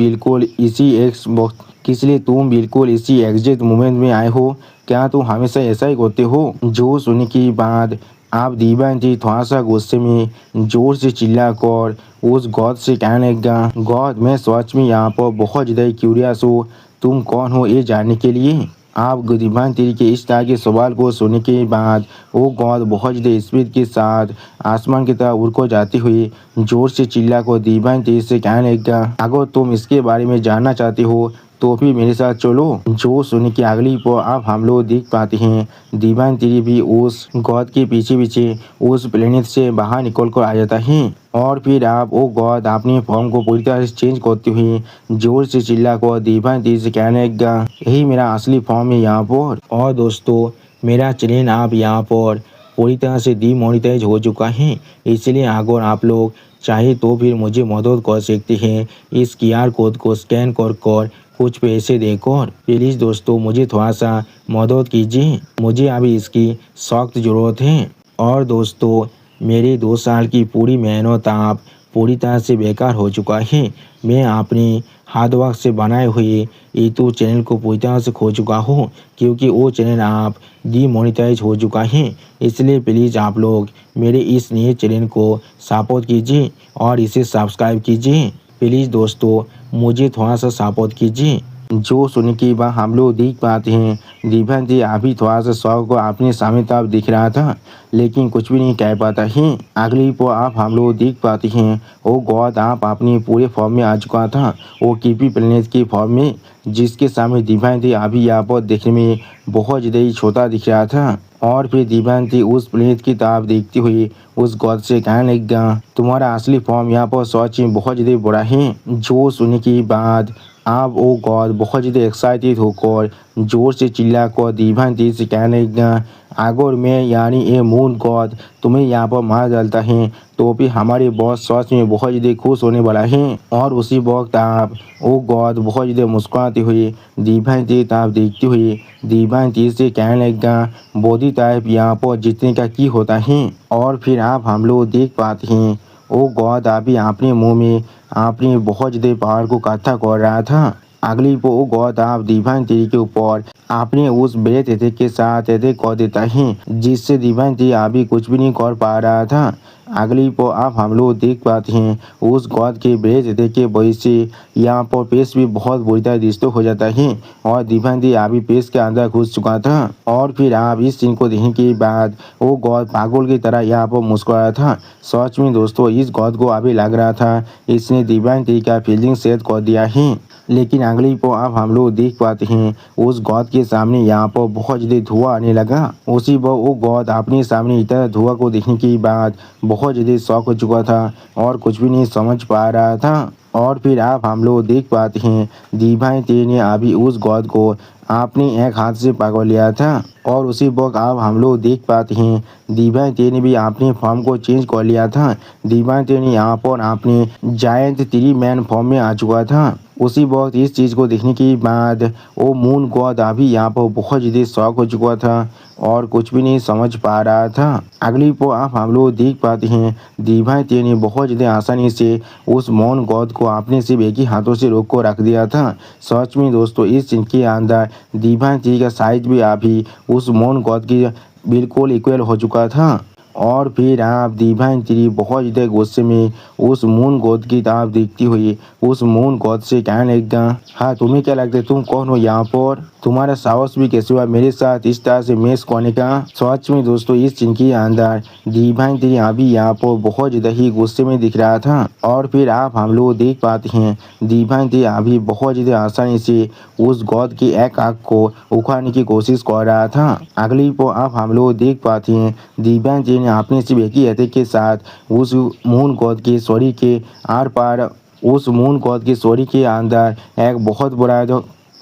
बिल्कुल इसी एग्जैक्ट मोमेंट में आए हो, क्या तुम हमेशा ऐसा ही करते हो। जो सुनने के बाद आप दीवान ती थोड़ा सा गुस्से में जोर से चिल्ला कर उस गॉड से कहने लगा गॉड मैं सच में यहाँ पर बहुत ज़्यादा क्यूरियस हूँ, तुम कौन हो ये जानने के लिए। आप दीवान ती के इस तरह के सवाल को सुनने के बाद वो गॉड बहुत ज़्यादा स्पीड के साथ आसमान की तरफ उड़ को जाते हुए जोर से चिल्ला कर दीवान ती से कहने लगा अगर तुम इसके बारे में जानना चाहते हो तो फिर मेरे साथ चलो। जो सुन के अगली पर आप हम लोग देख पाते हैं दीवान ती भी उस गॉड के पीछे पीछे उस प्लेनेट से बाहर निकल कर आ जाता है। और फिर आप वो गॉड अपनी फॉर्म को पूरी तरह से चेंज करते हुए जोर से चिल्ला कर दीवान ती से कहने लगा यही मेरा असली फॉर्म है यहाँ पर। और दोस्तों मेरा चैनल आप यहाँ पर पूरी तरह से डीमोनेटाइज हो चुका है, इसलिए अगर आप लोग चाहे तो फिर मुझे मदद कर सकते हैं इस QR कोड को स्कैन कर कुछ पैसे देकर। प्लीज़ दोस्तों मुझे थोड़ा सा मदद कीजिए, मुझे अभी इसकी सख्त ज़रूरत है। और दोस्तों मेरे 2 साल की पूरी मेहनत आप पूरी तरह से बेकार हो चुका है। मैं अपने हार्ड वर्क से बनाए हुए यूट्यूब चैनल को पूरी तरह से खो चुका हूँ क्योंकि वो चैनल आप डीमोनेटाइज हो चुका है। इसलिए प्लीज़ आप लोग मेरे इस नए चैनल को सपोर्ट कीजिए और इसे सब्सक्राइब कीजिए। प्लीज़ दोस्तों मुझे थोड़ा सा सपोर्ट कीजिए। जो सुनने के बाद हम लोग देख पाते हैं दीवान ती अभी थोड़ा सा शौक को अपने सामने तरफ दिख रहा था लेकिन कुछ भी नहीं कह पाता है। अगली को आप हम लोग देख पाते हैं वो गॉड आप अपनी पूरे फॉर्म में आ चुका था, वो कीपी प्लेनेट की फॉर्म में, जिसके सामने दीवान ती अभी यहाँ पर देखने में बहुत ज़्यादा ही छोटा दिख रहा था। और फिर दीवान ती उस प्लेनेट की तरफ देखती हुई उस गॉड से कहने लगा तुम्हारा असली फॉर्म यहाँ पर सच में बहुत ज़्यादा बड़ा है। जो सुनने के बाद आप वो गॉड बहुत ज़्यादा एक्साइटेड होकर जोर से चिल्ला कर दीवान ती से कहने लगा अगर मैं यानी ये मून गॉड तुम्हें यहाँ पर मार डालता है तो फिर हमारे बॉस सच में बहुत ज़्यादा खुश होने वाला है। और उसी वक्त आप वो गॉड बहुत ज़्यादा मुस्कुराते हुए दीवान ती तरफ देखते हुए दीवान ती से कहने लगा बॉडी टाइप यहाँ पर जीतने का की होता है। और फिर आप हम लोग देख पाते हैं वो गॉड अभी अपने मुंह में अपनी बहुत ज़्यादा पावर को इकट्ठा कर रहा था। अगली को वो गॉड आप दीवान ती के ऊपर अपने उस ब्रेथ अटैक के साथ अटैक कर देता है जिससे दीवान ती अभी कुछ भी नहीं कर पा रहा था। अगली को आप हम लोग देख पाते हैं उस गॉड के ब्रेथ अटैक के वजह से यहाँ पर पेश भी बहुत बुरी तरह डिस्टर्ब हो जाता है और दीवान ती अभी पेश के अंदर घुस चुका था। और फिर आप इस सीन को देखने के बाद वो गॉड पागल की तरह यहाँ पर मुस्कुराया था। सच में दोस्तों इस गॉड को अभी लग रहा था इसने दीवान ती का फील्डिंग सेट कर दिया है। लेकिन अगली को आप हम लोग देख पाते हैं उस गॉड के सामने यहाँ पर बहुत ज़्यादा धुआं आने लगा। उसी पर वो गॉड अपने सामने इतना धुआं को देखने के बाद बहुत ज़्यादा शॉक हो चुका था और कुछ भी नहीं समझ पा रहा था। और फिर आप हम लोग देख पाते हैं दीवान ती ने अभी उस गॉड को अपने एक हाथ से पकड़ लिया था। और उसी वक्त आप हम लोग देख पाते हैं दीवान ती ने भी अपने फॉर्म को चेंज कर लिया था। दीवान ती ने यहाँ पर अपने जायंट 3 मैन फॉर्म में आ चुका था। उसी वक्त इस चीज़ को देखने के बाद वो मून गॉड अभी यहाँ पर बहुत ज़्यादा शॉक हो चुका था और कुछ भी नहीं समझ पा रहा था। अगली पो आप हम लोग देख पाते हैं डिवाइन टी ने बहुत ज़्यादा आसानी से उस मून गॉड को आपने सिर्फ एक ही हाथों से रोक को रख दिया था। सच में दोस्तों इस सीन के अंदर डिवाइन टी का साइज भी अभी उस मून गॉड की बिल्कुल इक्वल हो चुका था। और फिर आप डिवाइन टी बहुत ज़्यादा गुस्से में उस मून गॉड की तरफ देखती हुई उस मून गॉड से कहने लगा, हाँ तुम्हें क्या लगता है तुम कौन हो यहाँ पर, तुम्हारा साहस भी कैसे हुआ मेरे साथ इस तरह से मैच करने का। सच में दोस्तों इस सीन के अंदर डिवाइन टी अभी यहाँ पर बहुत ज़्यादा ही गुस्से में दिख रहा था। और फिर आप हम लोग देख पाते हैं डिवाइन टी अभी बहुत ज़्यादा आसानी से उस गॉड की एक आँख को उखाड़ने की कोशिश कर रहा था। अगली को आप हम लोग देख पाते हैं डिवाइन टी ने अपने सिर्फ एक ही अटैक के साथ उस मून गॉड के शरीर के आर पार उस मून गॉड के शरीर के अंदर एक बहुत बड़ा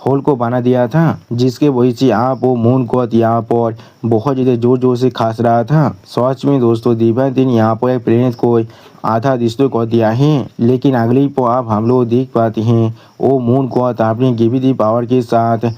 होल को बना दिया था, जिसके वजह से आप वो मून गॉड यहाँ पर बहुत ज़्यादा जोर जोर से खास रहा था। सच में दोस्तों डिवाइन टी ने यहाँ पर एक प्लेनेट को आधा डिस्ट्रॉय कर दिया है। लेकिन अगली को आप हम लोग देख पाते हैं वो मून गॉड अपनी ग्रेविटी पावर के साथ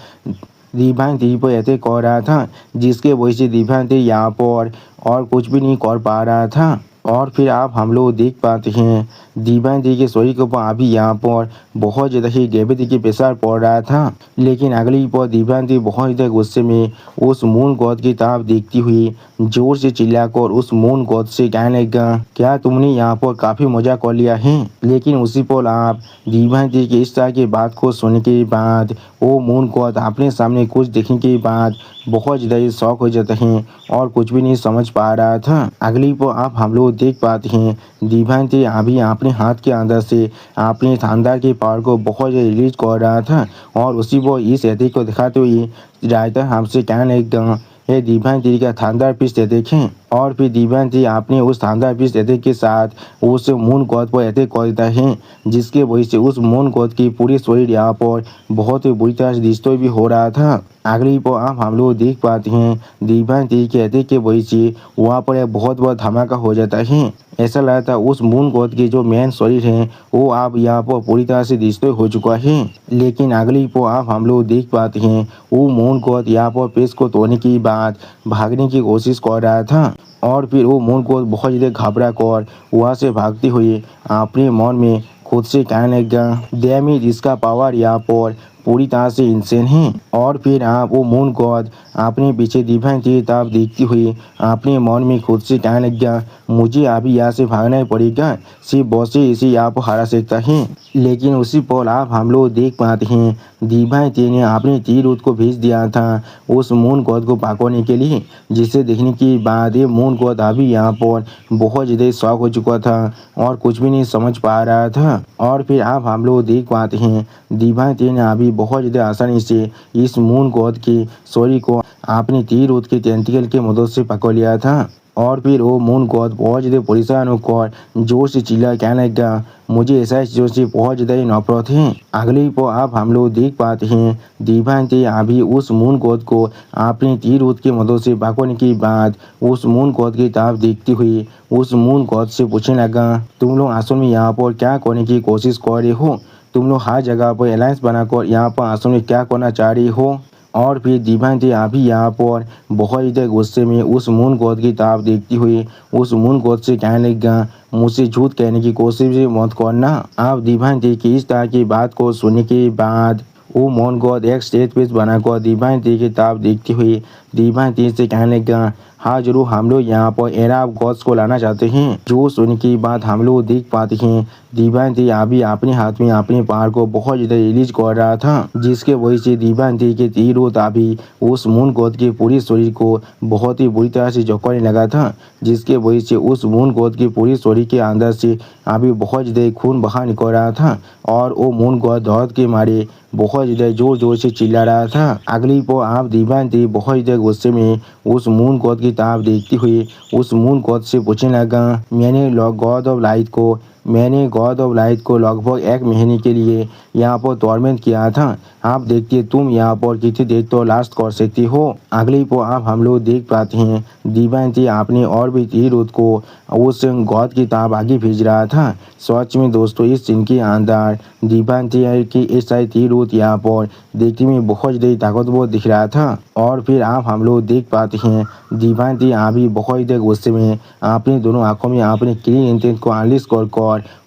डिवाइन टी पर अटैक कर रहा था, जिसके वजह से डिवाइन टी यहाँ पर और कुछ भी नहीं कर पा रहा था। और फिर आप हम लोग देख पाते हैं डिवाइन टी के शरीर के ऊपर अभी यहाँ पर बहुत ज़्यादा ही ग्रेविटी की प्रेशर पड़ रहा था। लेकिन अगली पर डिवाइन टी बहुत ज़्यादा गुस्से में उस मून गॉड की तरफ देखती हुई जोर से चिल्लाकर उस मून गॉड से कहने लगा, क्या तुमने यहाँ पर काफ़ी मजा कर लिया है। लेकिन उसी पर आप डिवाइन टी की इस तरह की बात को सुनने के बाद वो मून गॉड अपने सामने कुछ देखने के बाद बहुत ज़्यादा शौक हो जाते हैं और कुछ भी नहीं समझ पा रहा था। अगली पर आप हम लोग देख पाते हैं डिवाइन टी अभी अपने हाथ के अंदर से अपने शानदार की पावर को बहुत ज़्यादा रिलीज कर रहा था और उसी वो इस अटैक को दिखाते हुए राइटर हमसे कहने लगा, ये डिवाइन टी का शानदार पीस देखें। और फिर डिवाइन टी आपने उस शानदार पीस अटैक के साथ उस मून गॉड पर अटैक कर देता है, जिसके वजह से उस मून गॉड की पूरी शरीर यहाँ पर बहुत ही बुरी तरह से डिस्ट्रॉय भी हो रहा था। अगली पर आप हम लोग देख पाते हैं डिवाइन टी के अटैक के वजह से वहाँ पर एक बहुत बड़ा धमाका हो जाता है। ऐसा लगता है उस मून गॉड की जो मेन शरीर है वो आप यहाँ पर पूरी तरह से डिस्ट्रॉय हो चुका है। लेकिन अगली पर आप हम लोग देख पाते हैं वो मून गॉड यहाँ पर पेश को तोड़ने के बाद भागने की कोशिश कर रहा था। और फिर वो मून गॉड बहुत ज़्यादा घबरा कर वहाँ से भागते हुए अपने मन में खुद से कहने लगा, डैम इट, इसका पावर यहाँ पर पूरी तरह से इंसेन है। और फिर आप वो मून गॉड अपने पीछे डिवाइन टी की तरफ देखती हुई अपने मन में खुद से कहने लगा, मुझे अभी यहाँ से भागना ही पड़ेगा, सिर्फ बॉस ही इसे यहाँ पर हरा सकता है। लेकिन उसी पल आप हम लोग देख पाते हैं डिवाइन टी ने अपने तीर ऊत को भेज दिया था उस मून गॉड को पकड़ने के लिए, जिसे देखने के बाद ये मून गॉड अभी यहाँ पर बहुत ज़्यादा शॉक हो चुका था और कुछ भी नहीं समझ पा रहा था। और फिर आप हम लोग देख पाते हैं डिवाइन टी ने अभी बहुत ज़्यादा आसानी से इस मून गॉड के शरीर को अपने तीर ऊत के टेंटिकल के मदद से पकड़ लिया था। और फिर वो मून गॉड बहुत ज़्यादा परेशान होकर जोर से चिल्ला कहने लगा, मुझे ऐसा चीज़ों से बहुत ज़्यादा ही नफरत है। अगली पर आप हम लोग देख पाते हैं डिवाइन टी अभी उस मून गॉड को अपने तीर ऊत की मदद से पकड़ने के बाद उस मून गॉड की तरफ देखती हुई उस मून गॉड से पूछने लगा, तुम लोग असल में यहाँ पर क्या करने की कोशिश कर रहे हो, तुम लोग हर जगह पर अलायंस बनाकर यहाँ पर असल में क्या करना चाह रही हो। और फिर डिवाइन टी अभी यहाँ पर बहुत ज़्यादा गुस्से में उस मून गॉड की तरफ देखती हुई उस मून गॉड से कहने लगा, मुझसे झूठ कहने की कोशिश मत करना। आप डिवाइन टी की इस तरह की बात को सुनने के बाद वो मून गॉड एक स्टेज पेज बनाकर डिवाइन टी की तरफ देखती हुई डिवाइन टी से कहने लगा, हाँ जरूर, हम लोग यहाँ पर एरा ऑफ गॉड्स को लाना चाहते हैं। जो सुनने की बात हम लोग देख पाते हैं डिवाइन टी अभी अपने हाथ में अपने पावर को बहुत ज़्यादा रिलीज कर रहा था, जिसके वजह से डिवाइन टी के तीर अभी उस मून गॉड के पूरे शरीर को बहुत ही बुरी तरह से जकड़ने लगा था, जिसके वजह से उस मून गॉड के पूरे शरीर के अंदर से अभी बहुत ज़्यादा खून बाहर निकल रहा था और वो मून गॉड दर्द के मारे बहुत ज़्यादा जोर जोर से चिल्ला रहा था। अगली पर आप डिवाइन टी बहुत ज़्यादा गुस्से में उस मून गॉड की तरफ देखती हुई उस मून गॉड से पूछने लगा, मैंने गॉड ऑफ लाइट को मैंने गॉड ऑफ लाइट को लगभग 1 महीने के लिए यहाँ पर टॉर्मेंट किया था। आप देखिए तुम यहाँ पर कितनी देर तो लास्ट कर सकती हो। अगली पर आप हम लोग देख पाते हैं दिव्यांती आपने और भी तीरुत को उस गॉड की तरफ आगे भेज रहा था। सच में दोस्तों इस सीन के अंदर दिव्यांती की इस सारी तीरुत यहाँ पर देखने में बहुत ज़्यादा ताकतवर दिख रहा था। और फिर आप हम लोग देख पाते हैं दिव्यांती अभी बहुत देर गुस्से में अपने दोनों आंखों में अपने क्लीन इंटेंट को अनलिश कर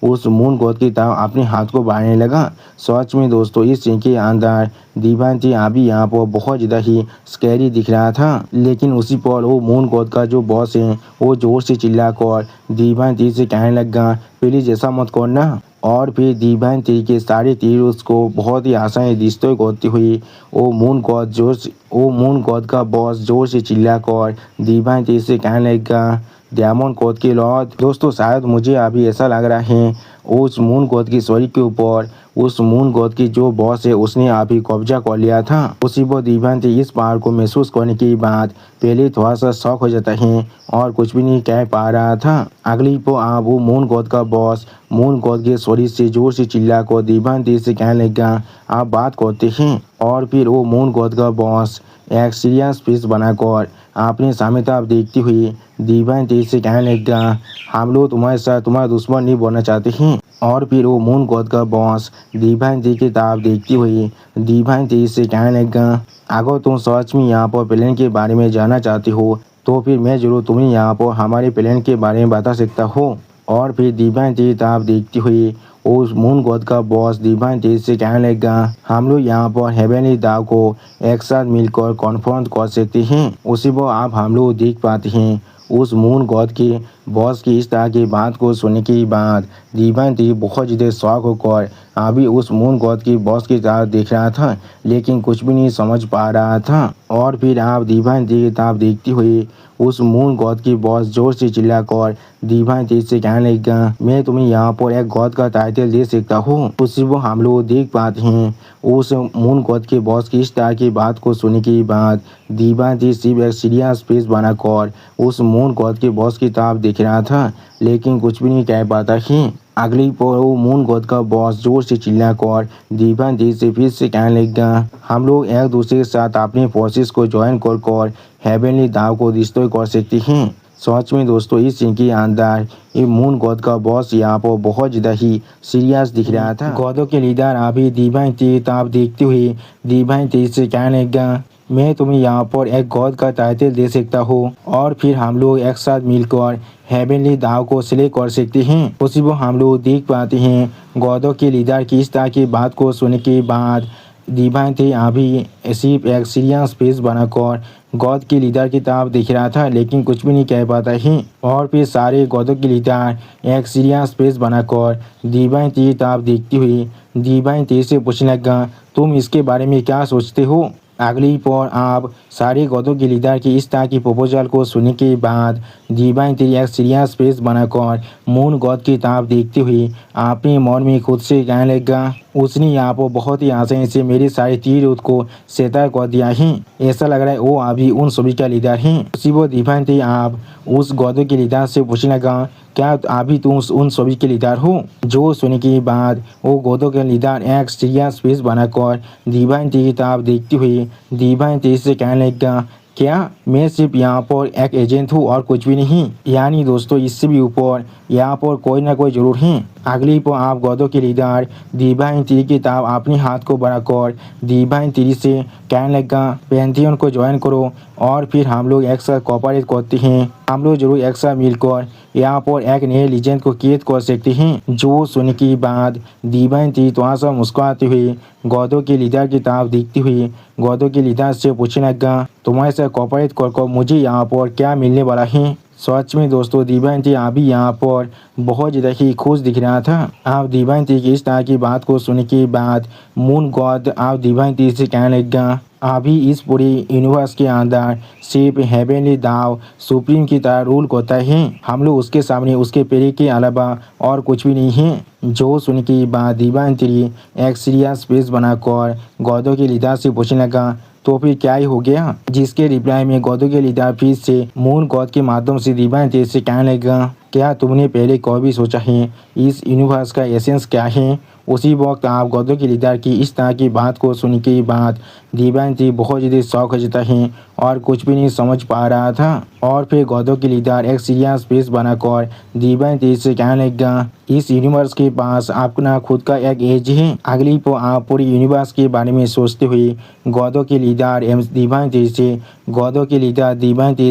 उस मून गॉड की तरफ अपने हाथ को बढ़ाने लगा। सच में दोस्तों इस सीन के अंदर दिव्यांती अभी यहाँ पर बहुत ज़्यादा ही स्कैरी दिख रहा था। लेकिन उसी पर वो मून गॉड का जो बॉस है वो जोर से चिल्ला कर दिव्यांती से कहने लगा प्लीज ऐसा मत करना। और फिर दिव्यांती के सारे तीर उसको बहुत ही आसानी डिस्ट्रॉय करती हुई वो मून गॉड का बॉस जोर से चिल्ला कर दिव्यांती से कहने लगा डायमंड गॉड के लॉर्ड। दोस्तों शायद मुझे अभी ऐसा लग रहा है उस मून गॉड की शरीर के ऊपर उस मून गॉड की जो बॉस है उसने अभी कब्जा कर लिया था। उसी पर दिव्यांती इस पावर को महसूस करने के बाद पहले थोड़ा सा शॉक हो जाता है और कुछ भी नहीं कह पा रहा था। अगली पर आप वो मून गॉड का बॉस मून गॉड के शरीर से जोर से चिल्ला कर दिव्यांती से कहने लगा आप बात करते हैं। और फिर वो मून गॉड का बॉस एक सीरियस फेस बनाकर अपने सामने तरफ देखती हुई दिव्यांती से कहने लगा हम लोग तुम्हारे साथ तुम्हारा दुश्मन नहीं बनना चाहते हैं। और फिर वो मून गॉड का बॉस दिव्यांती की तरफ देखती हुई दिव्यांती से कहने लगा अगर तुम सच में यहाँ पर प्लान के बारे में जानना चाहती हो तो फिर मैं जरूर तुम्हें यहाँ पर हमारे प्लान के बारे में बता सकता हूँ। और फिर दिव्यांती की तरफ देखती हुई उस मून गॉड का बॉस दिव्यांती से कहने लगा हम लोग यहाँ पर हेवनली दाव को एक साथ मिलकर कॉन्फ्रंट कर सकते हैं। उसी पर आप हम लोग देख पाते हैं उस मून गॉड के बॉस की इस तरह की बात को सुनने के बाद दिव्यांती बहुत ज़्यादा शौक होकर अभी उस मून गॉड की बॉस की तरफ देख रहा था लेकिन कुछ भी नहीं समझ पा रहा था। और फिर आप दिव्यांती की तरफ देखती हुई उस मून गॉड की बॉस जोर से चिल्लाकर दिव्यांती से कहने लगा मैं तुम्हें यहाँ पर एक गॉड का टाइटल दे सकता हूँ। उसी को हम लोग देख पाते हैं उस मून गॉड के बॉस की इस तरह की बात को सुनने के बाद दिव्यांती सिर्फ एक सीरियस फेस बनाकर उस मून गॉड के बॉस की तरफ देख रहा था लेकिन कुछ भी नहीं कह पाता है। अगली पर वो मून गॉड का बॉस जोर से चिल्लाकर दिव्यांती से फिर से कहने लगा हम लोग एक दूसरे के साथ अपने फोर्सेस को ज्वाइन कर हेवनली दाव को डिस्ट्रॉय कर सकते हैं। सच में दोस्तों इस सीन के अंदर ये मून गॉड का बॉस यहाँ पर बहुत ज़्यादा ही सीरियस दिख रहा था। गॉडों के लीडर अभी दिव्यांती की तरफ देखते हुए दिव्यांती से कहने लगा मैं तुम्हें यहाँ पर एक गॉड का टाइटल दे सकता हूँ और फिर हम लोग एक साथ मिलकर हेवनली दाव को सिलेक्ट कर सकते हैं। उसी को हम लोग देख पाते हैं गॉडों के लीडर की इस तरह की बात को सुनने के बाद दिव्यांती अभी सिर्फ एक सीरियस फेस बनाकर गॉड के लीडर की तरफ देख रहा था लेकिन कुछ भी नहीं कह पाता है। और फिर सारे गॉडों के लीडर एक सीरियस फेस बनाकर दिव्यांती की तरफ देखती हुई दिव्यांती से पूछने लगा तुम इसके बारे में क्या सोचते हो। अगली पर आप सारे गॉडों के लीडर की इस तरह की प्रपोजल को सुनने के बाद दिव्यांती एक सीरियस फेस बनाकर मून गॉड की तरफ देखते हुए अपने मन में खुद से कहने लगा उसने यहाँ पर बहुत ही आसानी से मेरे सारे तीर को सेता कर दिया है। ऐसा लग रहा है वो अभी उन सभी का लीडर है। उसी वो दिव्यांती आप उस गॉडों के लीडर से पूछने लगा क्या अभी तुम उन सभी के लीडर हो। जो सुनने के बाद वो गॉडों के लीडर एक सीरियस फेस बनाकर दिव्यांती की तरफ देखती हुई दिव्यांती से कहने लगा क्या मैं सिर्फ यहाँ पर एक एजेंट हूँ और कुछ भी नहीं। यानी दोस्तों इससे भी ऊपर यहाँ पर कोई ना कोई जरूर है। अगली पर आप गॉडों के लीडर दिव्यांती की तरफ अपने हाथ को बढ़ाकर दिव्यांती से कहने लगा पैंथियन को ज्वाइन करो और फिर हम लोग एक साथ कोऑपरेट करते हैं। हम लोग जरूर एक साथ मिलकर यहाँ पर एक नए लीजेंड को कैद कर सकते हैं। जो सुनने के बाद दिव्यांती थोड़ा सा मुस्कुराती हुई गॉडों के लीडर की तरफ देखती हुई गॉडों के लीडर से पूछने लगा तुम्हारे साथ कोऑपरेट कर मुझे यहाँ पर क्या मिलने वाला है। सच में दोस्तों दिव्यांती अभी यहाँ पर बहुत ज़्यादा ही खुश दिख रहा था। आप दिव्यांती की इस तरह की बात को सुनने के बाद मून गॉड आप दिव्यांती से कहने लगा अभी इस पूरे यूनिवर्स के अंदर सिर्फ हेवनली दाव सुप्रीम की तरह रूल करता है। हम लोग उसके सामने उसके पेरे के अलावा और कुछ भी नहीं है। जो सुन के बाद दिव्यांती एक सीरियस फेस बनाकर गॉडों के लीडर से पूछने लगा तो फिर क्या ही हो गया। जिसके रिप्लाई में गॉडों के लीडर फिर से मून गॉड के माध्यम से दिव्यांती से कहने लगा क्या तुमने पहले कभी सोचा है इस यूनिवर्स का एसेंस क्या है? उसी वक्त आप गौतम के लीडर की इस तरह की बात को सुन के बाद दिव्यांती बहुत ज़्यादा शौक हो जाता है और कुछ भी नहीं समझ पा रहा था। और फिर गौतम के लीडर एक सीरियस फेस बनाकर दिव्यांती से कहने लगा, इस यूनिवर्स के पास अपना खुद का एक एज है। अगली को आप पूरी यूनिवर्स के बारे में सोचते हुए गौतम के लीडर एवं दिव्यांती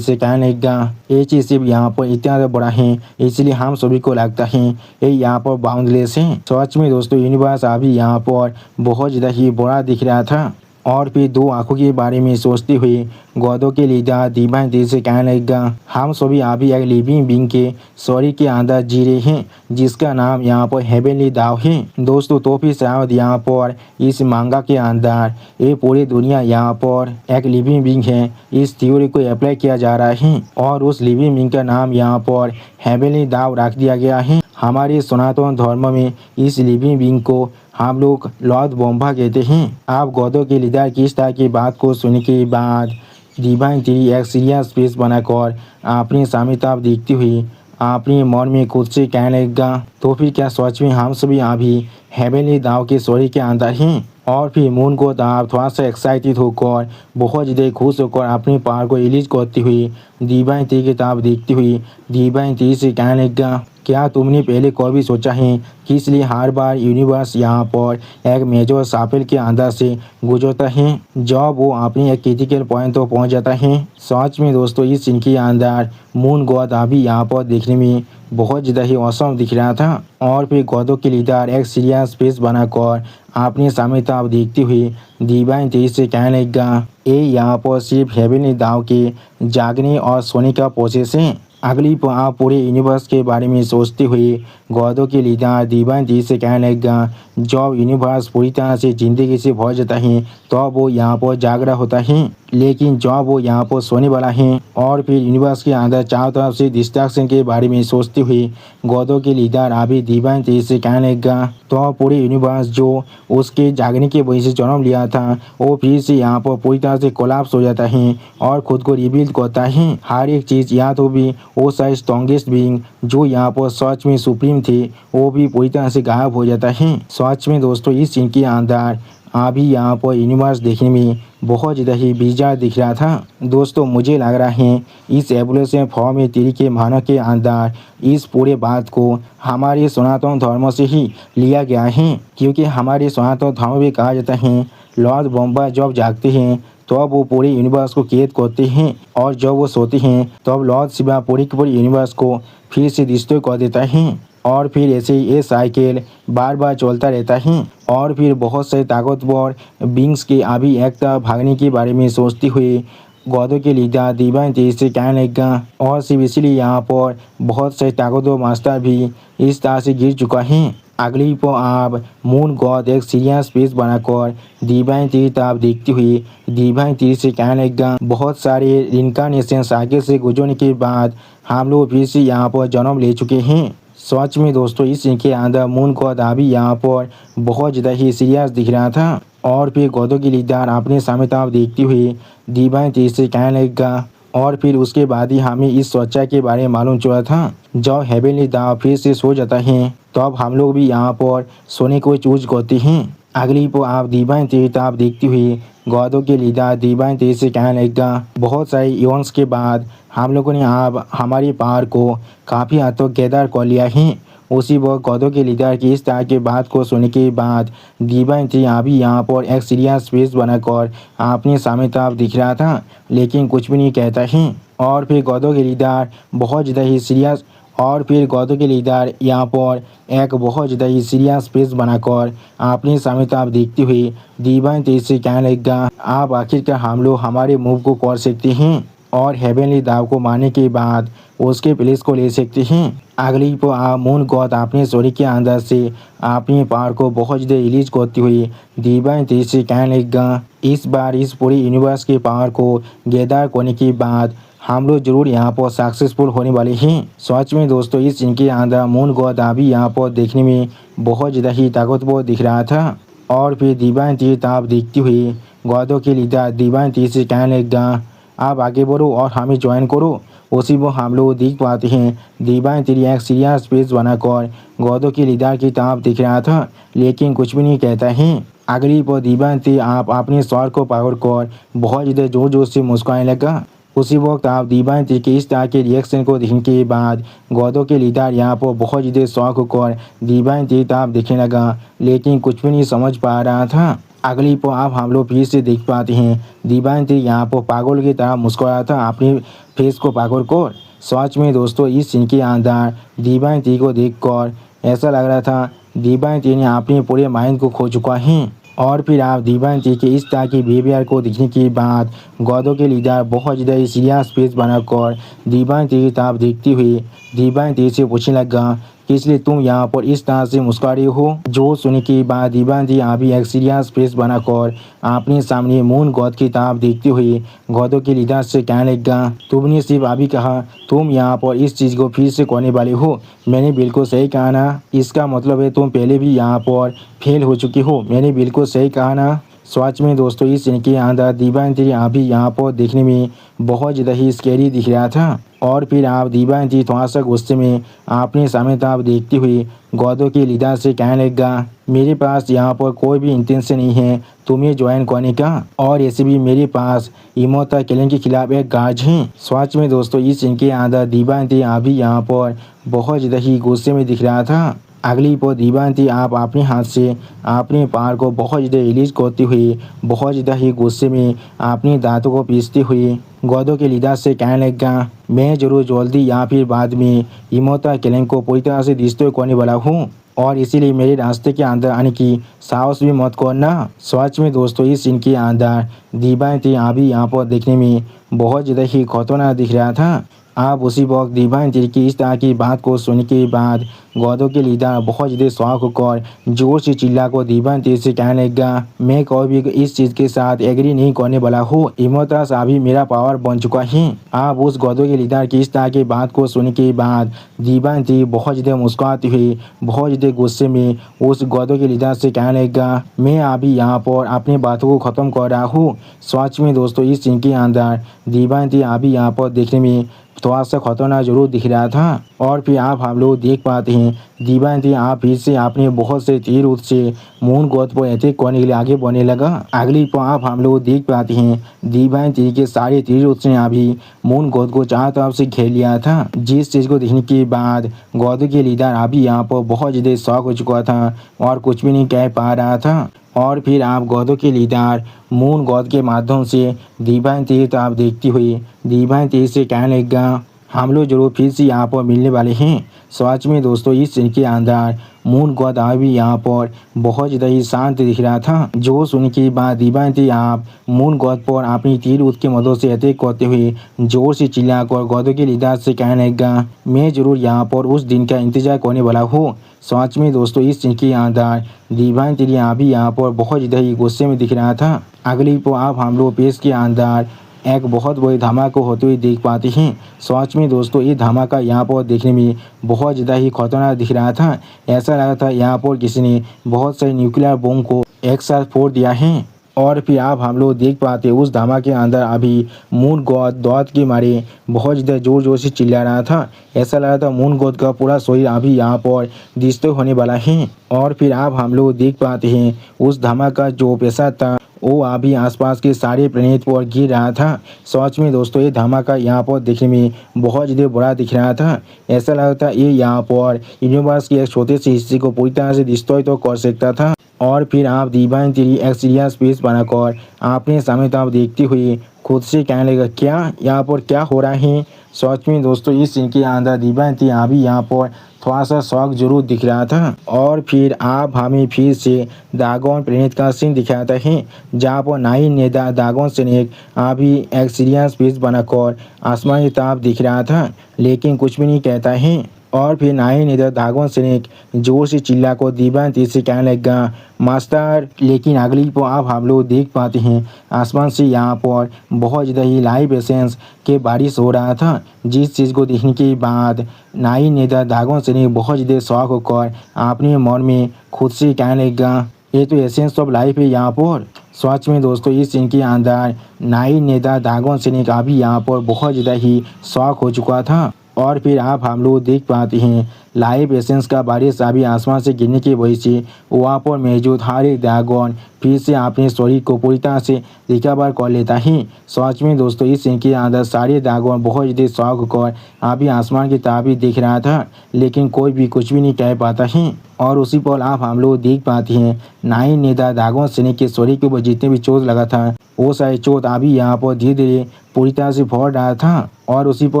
से कहने लगा, ये चीज़ सिर्फ यहाँ पर इतना बड़ा है इसलिए हम सभी को लगता है ये यहाँ पर बाउंडलेस है। सच में दोस्तों यूनिवर्स अभी यहाँ पर बहुत ज़्यादा ही बड़ा दिख रहा था। और फिर दो आंखों के बारे में सोचते हुए गौतम के लीडर दिव्यांती से कहने लगा, हम सभी अभी एक लिविंग बीइंग के शरीर के अंदर जी रहे हैं जिसका नाम यहाँ पर हेवनली दाव है। दोस्तों तो फिर शायद यहाँ पर इस मांगा के अंदर ये पूरी दुनिया यहाँ पर एक लिविंग बीइंग है, इस थ्योरी को अप्लाई किया जा रहा है और उस लिविंग बीइंग का नाम यहाँ पर हेवनली दाव रख दिया गया है। हमारे सनातन धर्म में इस लिविंग बीइंग को हम लोग लॉर्ड ब्रह्मा कहते हैं। आप गौतम के लीडर की इस तरह की बात को सुनने के बाद दिव्यांती एक सीरियस फेस बनाकर अपनी सामने तरफ देखती हुई अपने मन में खुद से कहने लगा, तो फिर क्या सच में हम सभी अभी हेवनली दाव के शरीर के अंदर हैं? और फिर मून को आप थोड़ा सा एक्साइटेड होकर बहुत ज़्यादा खुश होकर अपने पार को रिलीज करती हुई दिव्यांती की तरफ देखती हुई दिव्यांती से कहने लगा, क्या तुमने पहले कभी सोचा है कि इसलिए हर बार यूनिवर्स यहाँ पर एक मेजर सर्कल के अंदर से गुजरता है जब वो अपनी एक क्रिटिकल पॉइंट तो पहुँच जाता है। सच में दोस्तों इस सीन के अंदर मून गॉड अभी यहाँ पर देखने में बहुत ज़्यादा ही औसम दिख रहा था। और फिर गौतम के लीडर एक सीरियस फेस बनाकर अपने सामने तरफ देखती हुई दिव्यांती से कहने लगा, ये यहाँ पर सिर्फ हेवनली दाव के जागने और सोने का प्रोसेस है। अगली आप पूरे यूनिवर्स के बारे में सोचते हुए गौतम के लीडर दिव्यांती से कहने लगा, जब यूनिवर्स पूरी तरह से ज़िंदगी से भर जाता है तो वो यहाँ पर जाग रहा होता है, लेकिन जब वो यहाँ पर सोने वाला है और फिर यूनिवर्स के अंदर चारों तरफ से डिस्ट्रैक्शन के बारे में सोचते हुए गौतम के लीडर अभी दिव्यांती से कहने लगा, तो पूरे यूनिवर्स जो उसके जागने की वजह से जन्म लिया था वो फिर से यहाँ पर पूरी तरह से कोलैप्स हो जाता है और खुद को रिबिल्ड करता है। हर एक चीज़ या तो भी वो सारे स्ट्रॉन्गेस्ट बीइंग जो यहाँ पर सच में सुप्रीम थे वो भी पूरी तरह से गायब हो जाता है। सच में दोस्तों इस सीन के अंदर अभी यहाँ पर यूनिवर्स देखने में बहुत ज़्यादा ही बिजार दिख रहा था। दोस्तों मुझे लग रहा है इस एवोल्यूशन फॉर्म में तेरी के मानव के अंदर इस पूरे बात को हमारे सनातन धर्म से ही लिया गया है, क्योंकि हमारे सनातन धर्म में कहा जाता है लॉर्ड ब्रह्मा जब जागते हैं तो वो पूरे यूनिवर्स को कैद करते हैं और जब वो सोते हैं तब लॉर्ड शिवा पूरी के पूरे यूनिवर्स को फिर से डिस्ट्रॉय कर देता है और फिर ऐसे ही ये साइकिल बार बार चलता रहता है। और फिर बहुत से ताकतवर बींग्स के अभी एक तरफ भागने के बारे में सोचते हुए गौतम के लीडर दिव्यांती से कहने लगा, और सिर्फ इसलिए यहाँ पर बहुत से ताकतवर मास्टर भी इस तरह से गिर चुका है। अगली पर आप मून गॉड एक सीरियस फेस बनाकर दिव्यांती तरफ देखती हुई दिव्यांती से कहने लगा, बहुत सारे इनकारनेशन साइकिल से गुजरने के बाद हम लोग फिर से यहाँ पर जन्म ले चुके हैं। सच में दोस्तों इस सीन के अंदर मून गॉड अभी यहाँ पर बहुत ज़्यादा ही सीरियस दिख रहा था। और फिर गौतम की लीडर अपने सामने तरफ देखती हुई दिव्यांती से कहने लगा, और फिर उसके बाद ही हमें इस सच्चाई के बारे में मालूम चला था, जब हेवनली दाव फिर से सो जाता है तब हम लोग भी यहाँ पर सोने को चूज करते हैं। अगली को आप दिव्यांती तरफ देखती हुई गौतम के लीडर दिव्यांती से कहने लगा, बहुत सारे इवेंट्स के बाद हम लोगों ने अब हमारी पावर को काफ़ी हद तक गैदर कर लिया है। उसी वक्त गौतम के लीडर की इस तरह की बात को सुनने के बाद दिव्यांती अभी यहाँ पर एक सीरियस फेस बनाकर अपने सामने तरफ दिख रहा था, लेकिन कुछ भी नहीं कहता है। और फिर गौतम के लीडर बहुत ज़्यादा ही सीरियस यहाँ पर एक बहुत ज़्यादा ही सीरियस फेस बनाकर अपने सामने तरफ देखती हुई दिव्यांती से कहने लगा, आप आखिरकार हम लोग हमारे मूव को कर सकते हैं और हेवनली दाव को मारने के बाद उसके प्लेस को ले सकते हैं। अगली पर आप मून गॉड अपने शरीर के अंदर से अपनी पावर को बहुत ज़्यादा रिलीज करती हुई दिव्यांती से कहने लगा, इस बार इस पूरे यूनिवर्स के पावर को गैदर करने के बाद हम लोग जरूर यहाँ पर सक्सेसफुल होने वाले हैं। सच में दोस्तों इस इनके अंदर मून गॉड अभी यहाँ पर देखने में बहुत ज़्यादा ही ताकतवर दिख रहा था। और फिर दिव्यांती तरफ देखती हुई गौतम के लीडर दिव्यांती से कहने लगा, आप आगे बढ़ो और हमें ज्वाइन करो। उसी वो हम लोग देख पाते हैं दीवान तेरी एक सीरियस फेस बनाकर गौदो के लीडर की तरफ दिख रहा था, लेकिन कुछ भी नहीं कहता है। अगली वो दीवान थी आप अपने स्वर को पकड़कर बहुत ज़्यादा जोर जोर से मुस्कुराने लगा। उसी वक्त आप दीवान थी कि इस तरह के रिएक्शन को देखने के बाद गौदो के लीडर यहाँ पर बहुत ज़्यादा शौक होकर दीवान थी तरफ दिखने लगा, लेकिन कुछ भी नहीं समझ पा रहा था। अगली पर आप हम लोग फिर से देख पाते हैं दीवान थी यहाँ पर पागल की तरह मुस्कुरा था अपने फेस को पकड़ कर। सच में दोस्तों इस सीन के अंदर दीवान थी को देखकर ऐसा लग रहा था दीवान थी ने अपने पूरे माइंड को खो चुका है। और फिर आप दीवान थी के इस तरह की बिहेवियर को देखने के बाद गौदो के लीडर बहुत ज़्यादा सीरियस फेस बनाकर दीवान थी की तरफ देखती हुई दीवान थी से पूछने लगा कि इसलिए तुम यहाँ पर इस तरह से मुस्कुरा रही हो। जो सुनने के बाद दीवान थी अभी एक सीरियस फेस बनाकर अपने सामने मून गॉड की तरफ देखती हुई गौदो के लीडर से कहने लगा, तुमने सिर्फ अभी कहा तुम यहाँ पर इस चीज़ को फिर से करने वाले हो। मैंने बिल्कुल सही कहा ना? इसका मतलब है तुम पहले भी यहाँ पर फेल हो चुकी हो। मैंने बिल्कुल सही कहा ना? सच में दोस्तों इस सीन के अंदर दीवान थी अभी यहाँ पर देखने में बहुत ज़्यादा ही स्कैरी दिख रहा था। और फिर आप दीवान थी थोड़ा सा गुस्से में अपने सामने तरफ देखती हुई गौदो के लीडर से कहने लगा, मेरे पास यहाँ पर कोई भी इंटेंशन नहीं है तुम्हें ज्वाइन करने का, और ऐसे भी मेरे पास इमोता किलिंग के खिलाफ एक गाज है। सच में दोस्तों इस सीन के अंदर दीवान थी अभी यहाँ पर बहुत ज़्यादा ही गुस्से में दिख रहा था। अगली पर दीवान थी आप अपने हाथ से अपने पैर को बहुत ज़्यादा रिलीज करती हुई बहुत ज़्यादा ही गुस्से में अपने दांतों को पीसती हुई गौदो के लीडर से कहने लगा, मैं जरूर जल्दी या फिर बाद में इमोता किलिंग को पूरी तरह से डिस्ट्रॉय करने वाला हूँ, और इसीलिए मेरे रास्ते के अंदर आने की साहस भी मत करना। सच में दोस्तों इस सीन के अंदर दीवान थी अभी यहाँ पर देखने में बहुत ज़्यादा ही खतरनाक दिख रहा था। आप उसी वक्त दीवान थी की इस तरह की बात को सुनने के बाद गौदो के लीडर बहुत ज़्यादा शौक होकर जोर से चिल्ला को दीवान थी से कहने लगा, मैं कभी भी इस चीज़ के साथ एग्री नहीं करने वाला हूँ। इमोतास अभी मेरा पावर बन चुका है। आप उस गौदो के लीडर की इस तरह की बात को सुनने के बाद दीवान थी बहुत ज़्यादा मुस्कुराती हुई बहुत ज़्यादा गुस्से में उस गौदो के लीडर से कहने लगा, मैं अभी यहाँ पर अपनी बातों को ख़त्म कर रहा हूँ। सच में दोस्तों इस सीन के अंदर दीवान थी अभी यहाँ पर देखने में थोड़ा सा खतरनाक जरूर दिख रहा था। और फिर आप हम लोग देख पाते हैं दीवान थी आप फिर से आपने बहुत से तीर उत से मून गॉड पर अटैक करने के लिए आगे बढ़ने लगा। अगली पर आप हम लोग देख पाते हैं दीवान थी के सारे तीर उत ने अभी मून गॉड को चारों तरफ से घेर लिया था। जिस चीज़ को देखने के बाद गौदो के लीडर अभी यहाँ पर बहुत ज़्यादा शौक हो चुका था और कुछ भी नहीं कह पा रहा था। और फिर आप गौदो के लीडर मून गॉड के माध्यम से दीवान थी तो आप देखती हुई दीवान थी से कहने लगा, हम लोग जरूर फिर से यहाँ पर मिलने वाले हैं। सच में दोस्तों इस सीन के अंदर मून गॉड अभी यहाँ पर बहुत ज़्यादा ही शांत दिख रहा था। जो सुनने के बाद दीवान थी आप मून गॉड पर अपनी तीर उत की मदद से अटैक करते हुए जोर से चिल्लाकर गौदो के लीडर से कहने लगा, मैं जरूर यहाँ पर उस दिन का इंतजार करने वाला हूँ। सच में दोस्तों इस सीन के अंदर दीवान थी अभी यहाँ पर बहुत ज़्यादा ही गुस्से में दिख रहा था। अगली पर आप हम लोग पेश के अंदर एक बहुत बड़ी धमाका होते हुए देख पाते हैं। सच में दोस्तों ये धमाका यहाँ पर देखने में बहुत ज़्यादा ही खतरनाक दिख रहा था। ऐसा लगा था यहाँ पर किसी ने बहुत सारे न्यूक्लियर बम को एक साथ फोड़ दिया है। और फिर आप हम लोग देख पाते उस धमाके के अंदर अभी मून गॉड दौड़ के मारे बहुत ज़्यादा जोर जोर से चिल्ला रहा था। ऐसा लगा था मून गॉड का पूरा शरीर अभी यहाँ पर डिस्ट्रॉय होने वाला है। और फिर आप हम लोग देख पाते हैं उस धमाका जो पैसा था वो अभी आसपास के सारे प्लेनेट पर गिर रहा था। सच में दोस्तों ये धमाका यहाँ पर देखने में बहुत ज़्यादा बड़ा दिख रहा था। ऐसा लगा था ये यहाँ पर यूनिवर्स के एक छोटे से हिस्से को पूरी तरह से डिस्ट्रॉय तो कर सकता था। और फिर आप दीवान थी एक सीरियस फेस बनाकर आपने सामने तरफ देखती हुई खुद से कहने लगा, क्या यहाँ पर क्या हो रहा है। सच में दोस्तों इस सीन के अंदर दीवान थी अभी यहाँ पर थोड़ा सा शौक जरूर दिख रहा था। और फिर आप हमें फिर से दागोन प्लेनेट का सीन दिखाता है जहाँ पर नाइन ने दागोन स्नेक अभी एक सीरियस फेस बनाकर आसमान की तरफ दिख रहा था, लेकिन कुछ भी नहीं कहता है। और फिर नाइन इधर दागोन स्नेक जोर से चिल्ला को दीवान थी से कहने लगा, मास्टर। लेकिन अगली पर आप हम लोग देख पाते हैं आसमान से यहाँ पर बहुत ज़्यादा ही लाइव एसेंस के बारिश हो रहा था। जिस चीज़ को देखने के बाद नाइन इधर दागोन स्नेक बहुत ज़्यादा शौक होकर अपने मन में खुद से कहने लगा, ये तो एसेंस ऑफ लाइफ है यहाँ पर। सच में दोस्तों इस सीन के अंदर नाई नेता दागोन सिंह का भी यहाँ पर बहुत ज़्यादा ही शौक हो चुका था। और फिर आप हम लोग देख पाते हैं लाइव एसेंस का बारिश अभी आसमान से गिरने की वजह से वहाँ पर मौजूद हर एक ड्रैगन फिर से अपने शरीर को पूरी तरह से रिकवर कर लेता है। सच में दोस्तों इस सीन के अंदर सारे ड्रैगन बहुत ज़्यादा शौक कर अभी आसमान की तरफ ही देख रहा था, लेकिन कोई भी कुछ भी नहीं कह पाता है। और उसी पर आप हम लोग देख पाते हैं नाई नेता दागोन सिंह के शरीर के ऊपर जितने भी चोट लगा था वो सारे चोट अभी यहाँ पर धीरे धीरे पूरी तरह से फट रहा था। और उसी पर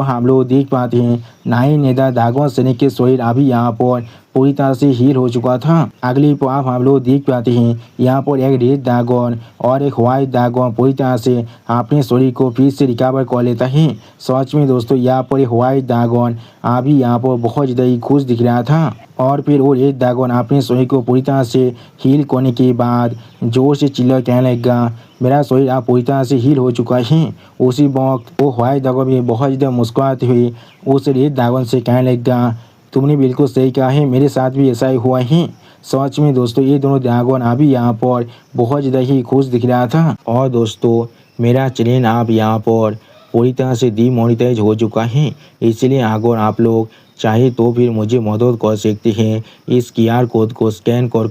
हम लोग देख पाते हैं नाई नेता दागोन सिंह के शरीर अभी यहाँ पर पूरी तरह से हील हो चुका था। अगली पर आप हम लोग देख पाते हैं यहाँ पर एक रेड ड्रैगन और एक व्हाइट ड्रैगन पूरी तरह से अपने शरीर को फिर से रिकवर कर लेता है। सच में दोस्तों यहाँ पर एक व्हाइट ड्रैगन अभी यहाँ पर बहुत ज़्यादा ही खुश दिख रहा था। और फिर वो रेड ड्रैगन अपने शरीर को पूरी तरह से हील करने के बाद जोर से चिल्ला कहने लगा, मेरा शरीर आप पूरी तरह से हील हो चुका है। उसी वक्त वो व्हाइट ड्रैगन भी बहुत ज़्यादा मुस्कुराते हुए उस रेड ड्रैगन से कहने लगा, तुमने बिल्कुल सही कहा है, मेरे साथ भी ऐसा ही हुआ है। सच में दोस्तों ये दोनों ड्रैगन अभी यहाँ पर बहुत ज़्यादा ही खुश दिख रहा था। और दोस्तों मेरा चैनल आप यहाँ पर पूरी तरह से डीमोनेटाइज हो चुका है, इसलिए अगर आप लोग चाहे तो फिर मुझे मदद कर सकते हैं इस QR कोड को स्कैन कर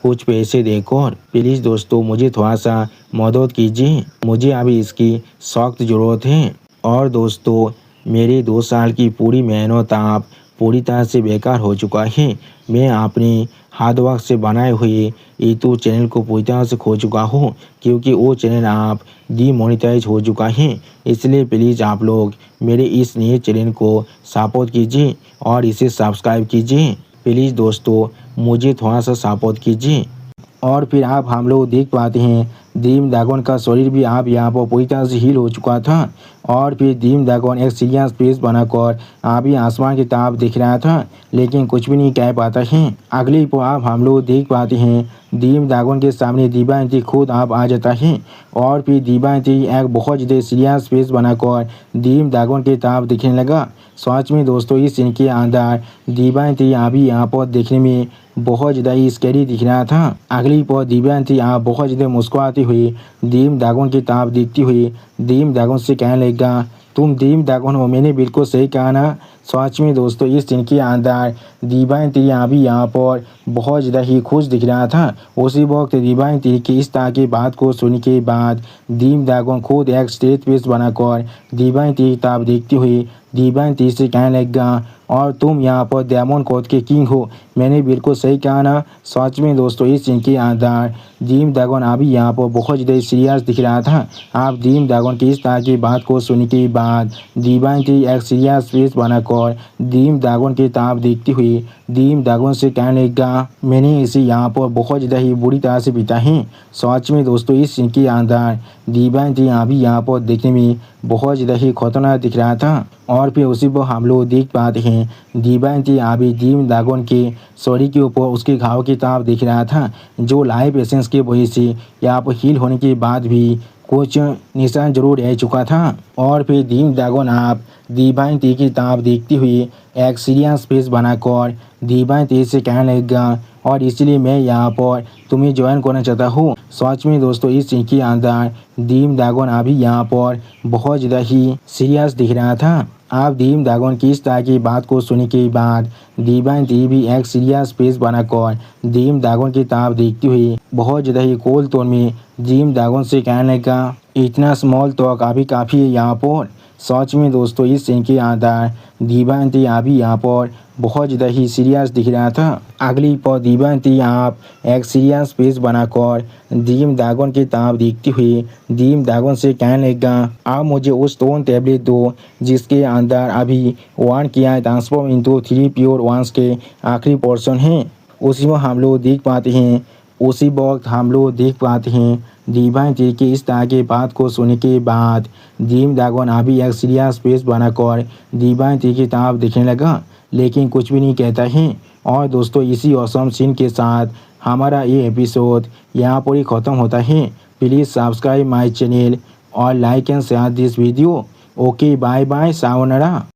कुछ पैसे देकर। प्लीज़ दोस्तों मुझे थोड़ा सा मदद कीजिए, मुझे अभी इसकी सख्त ज़रूरत है। और दोस्तों मेरी 2 साल की पूरी मेहनत आप पूरी तरह से बेकार हो चुका है। मैं अपनी हार्ड वर्क से बनाए हुए यूट्यूब चैनल को पूरी तरह से खो चुका हूँ, क्योंकि वो चैनल आप डीमोनेटाइज हो चुका है। इसलिए प्लीज़ आप लोग मेरे इस नए चैनल को सपोर्ट कीजिए और इसे सब्सक्राइब कीजिए। प्लीज़ दोस्तों मुझे थोड़ा सा सपोर्ट कीजिए। और फिर आप हम लोग देख पाते हैं ड्रीम ड्रैगन का शरीर भी आप यहाँ पर पूरी तरह से हील हो चुका था। और फिर ड्रीम ड्रैगन एक सीरियस फेस बनाकर अभी आसमान की तरफ दिख रहा था, लेकिन कुछ भी नहीं कह पाता है। अगली पर आप हम लोग देख पाते हैं ड्रीम ड्रैगन के सामने दिव्यांती खुद आप आ जाता है। और फिर दिव्यांती एक बहुत ज़्यादा सीरियस फेस बनाकर ड्रीम ड्रैगन की तरफ दिखने लगा। सच में दोस्तों इस सीन के अंदर दिव्यांती अभी यहाँ पर देखने में बहुत ज़्यादा ही स्कैरी दिख रहा था। अगली पर दिव्यांती आप बहुत ज़्यादा मुस्कुराती हुई ड्रीम ड्रैगन की तरफ देखती हुई ड्रीम ड्रैगन से कहने लगा, तुम ड्रीम ड्रैगन हो, मैंने बिल्कुल सही कहा ना। सच में दोस्तों इस सीन के अंदर दिव्यांती अभी यहाँ पर बहुत ज़्यादा ही खुश दिख रहा था। उसी वक्त दिव्यांती की इस तरह की बात को सुनने के बाद ड्रीम ड्रैगन खुद एक स्टेज पेस बनाकर दिव्यांती की तरफ देखती हुई दिव्यांती से कहने लगा, और तुम यहाँ पर डायमंड कोड के किंग हो, मैंने बिल्कुल सही कहा ना। सच में दोस्तों इस सीन के अंदर ड्रीम ड्रैगन अभी यहाँ पर बहुत ज़्यादा सीरियस दिख रहा था। आप ड्रीम ड्रैगन की इस तरह की बात को सुनने के बाद दिव्यांती एक सीरियस फेस बनाकर ड्रीम ड्रैगन की तरफ देखती हुई ड्रीम ड्रैगन से कहने लगा, मैंने इसे यहाँ पर बहुत ज़्यादा ही बुरी तरह से पीटा है। सच में दोस्तों इस सीन के अंदर दिव्यांती अभी यहाँ पर देखने में बहुत ज़्यादा ही खतरनाक दिख रहा था। और फिर उसी पर हम लोग देख पाते हैं दिव्यांती अभी ड्रीम ड्रैगन के शरीर के ऊपर उसके घाव की तरफ दिख रहा था, जो लाइव एसेंस की वजह से यहाँ पर हील होने के बाद भी कुछ निशान जरूर रह चुका था। और फिर ड्रीम ड्रैगन आप दिव्यांती की तरफ देखती हुई एक सीरियस फेस बनाकर दिव्यांती से कहने लगा, और इसलिए मैं यहाँ पर तुम्हें ज्वाइन करना चाहता हूँ। सच में दोस्तों इस सीन के अंदर ड्रीम ड्रैगन अभी यहाँ पर बहुत ज़्यादा ही सीरियस दिख रहा था। आप ड्रीम ड्रैगन की इस तरह की बात को सुनने के बाद दिव्यांती भी एक सीरियस फेस बनाकर ड्रीम ड्रैगन की तरफ देखती हुई बहुत ज़्यादा ही कोल टोन में ड्रीम ड्रैगन से कहने लगा, इतना स्मॉल तो काफ़ी है यहाँ पर। सच में दोस्तों इस सीन के अंदर दिव्यांती अभी यहाँ पर बहुत ज़्यादा ही सीरियस दिख रहा था। अगली पर दिव्यांती आप एक सीरियस फेस बनाकर ड्रीम ड्रैगन की तरफ देखती हुई ड्रीम ड्रैगन से कहने लगा, आप मुझे उस स्टोन टैबलेट दो जिसके अंदर अभी 1 किया ट्रांसफॉर्म इंटू 3 प्योर वंस के आखिरी पोर्शन है। उसी में हम लोग देख पाते हैं दिव्यांती की इस तरह की बात को सुनने के बाद ड्रीम ड्रैगन अभी एक सीरियस फेस बनाकर दिव्यांती की तरफ दिखने लगा, लेकिन कुछ भी नहीं कहता है। और दोस्तों इसी ऑसम सीन के साथ हमारा ये एपिसोड यहाँ पर ही ख़त्म होता है। प्लीज़ सब्सक्राइब माय चैनल और like and share this video. Okay bye bye, sayonara.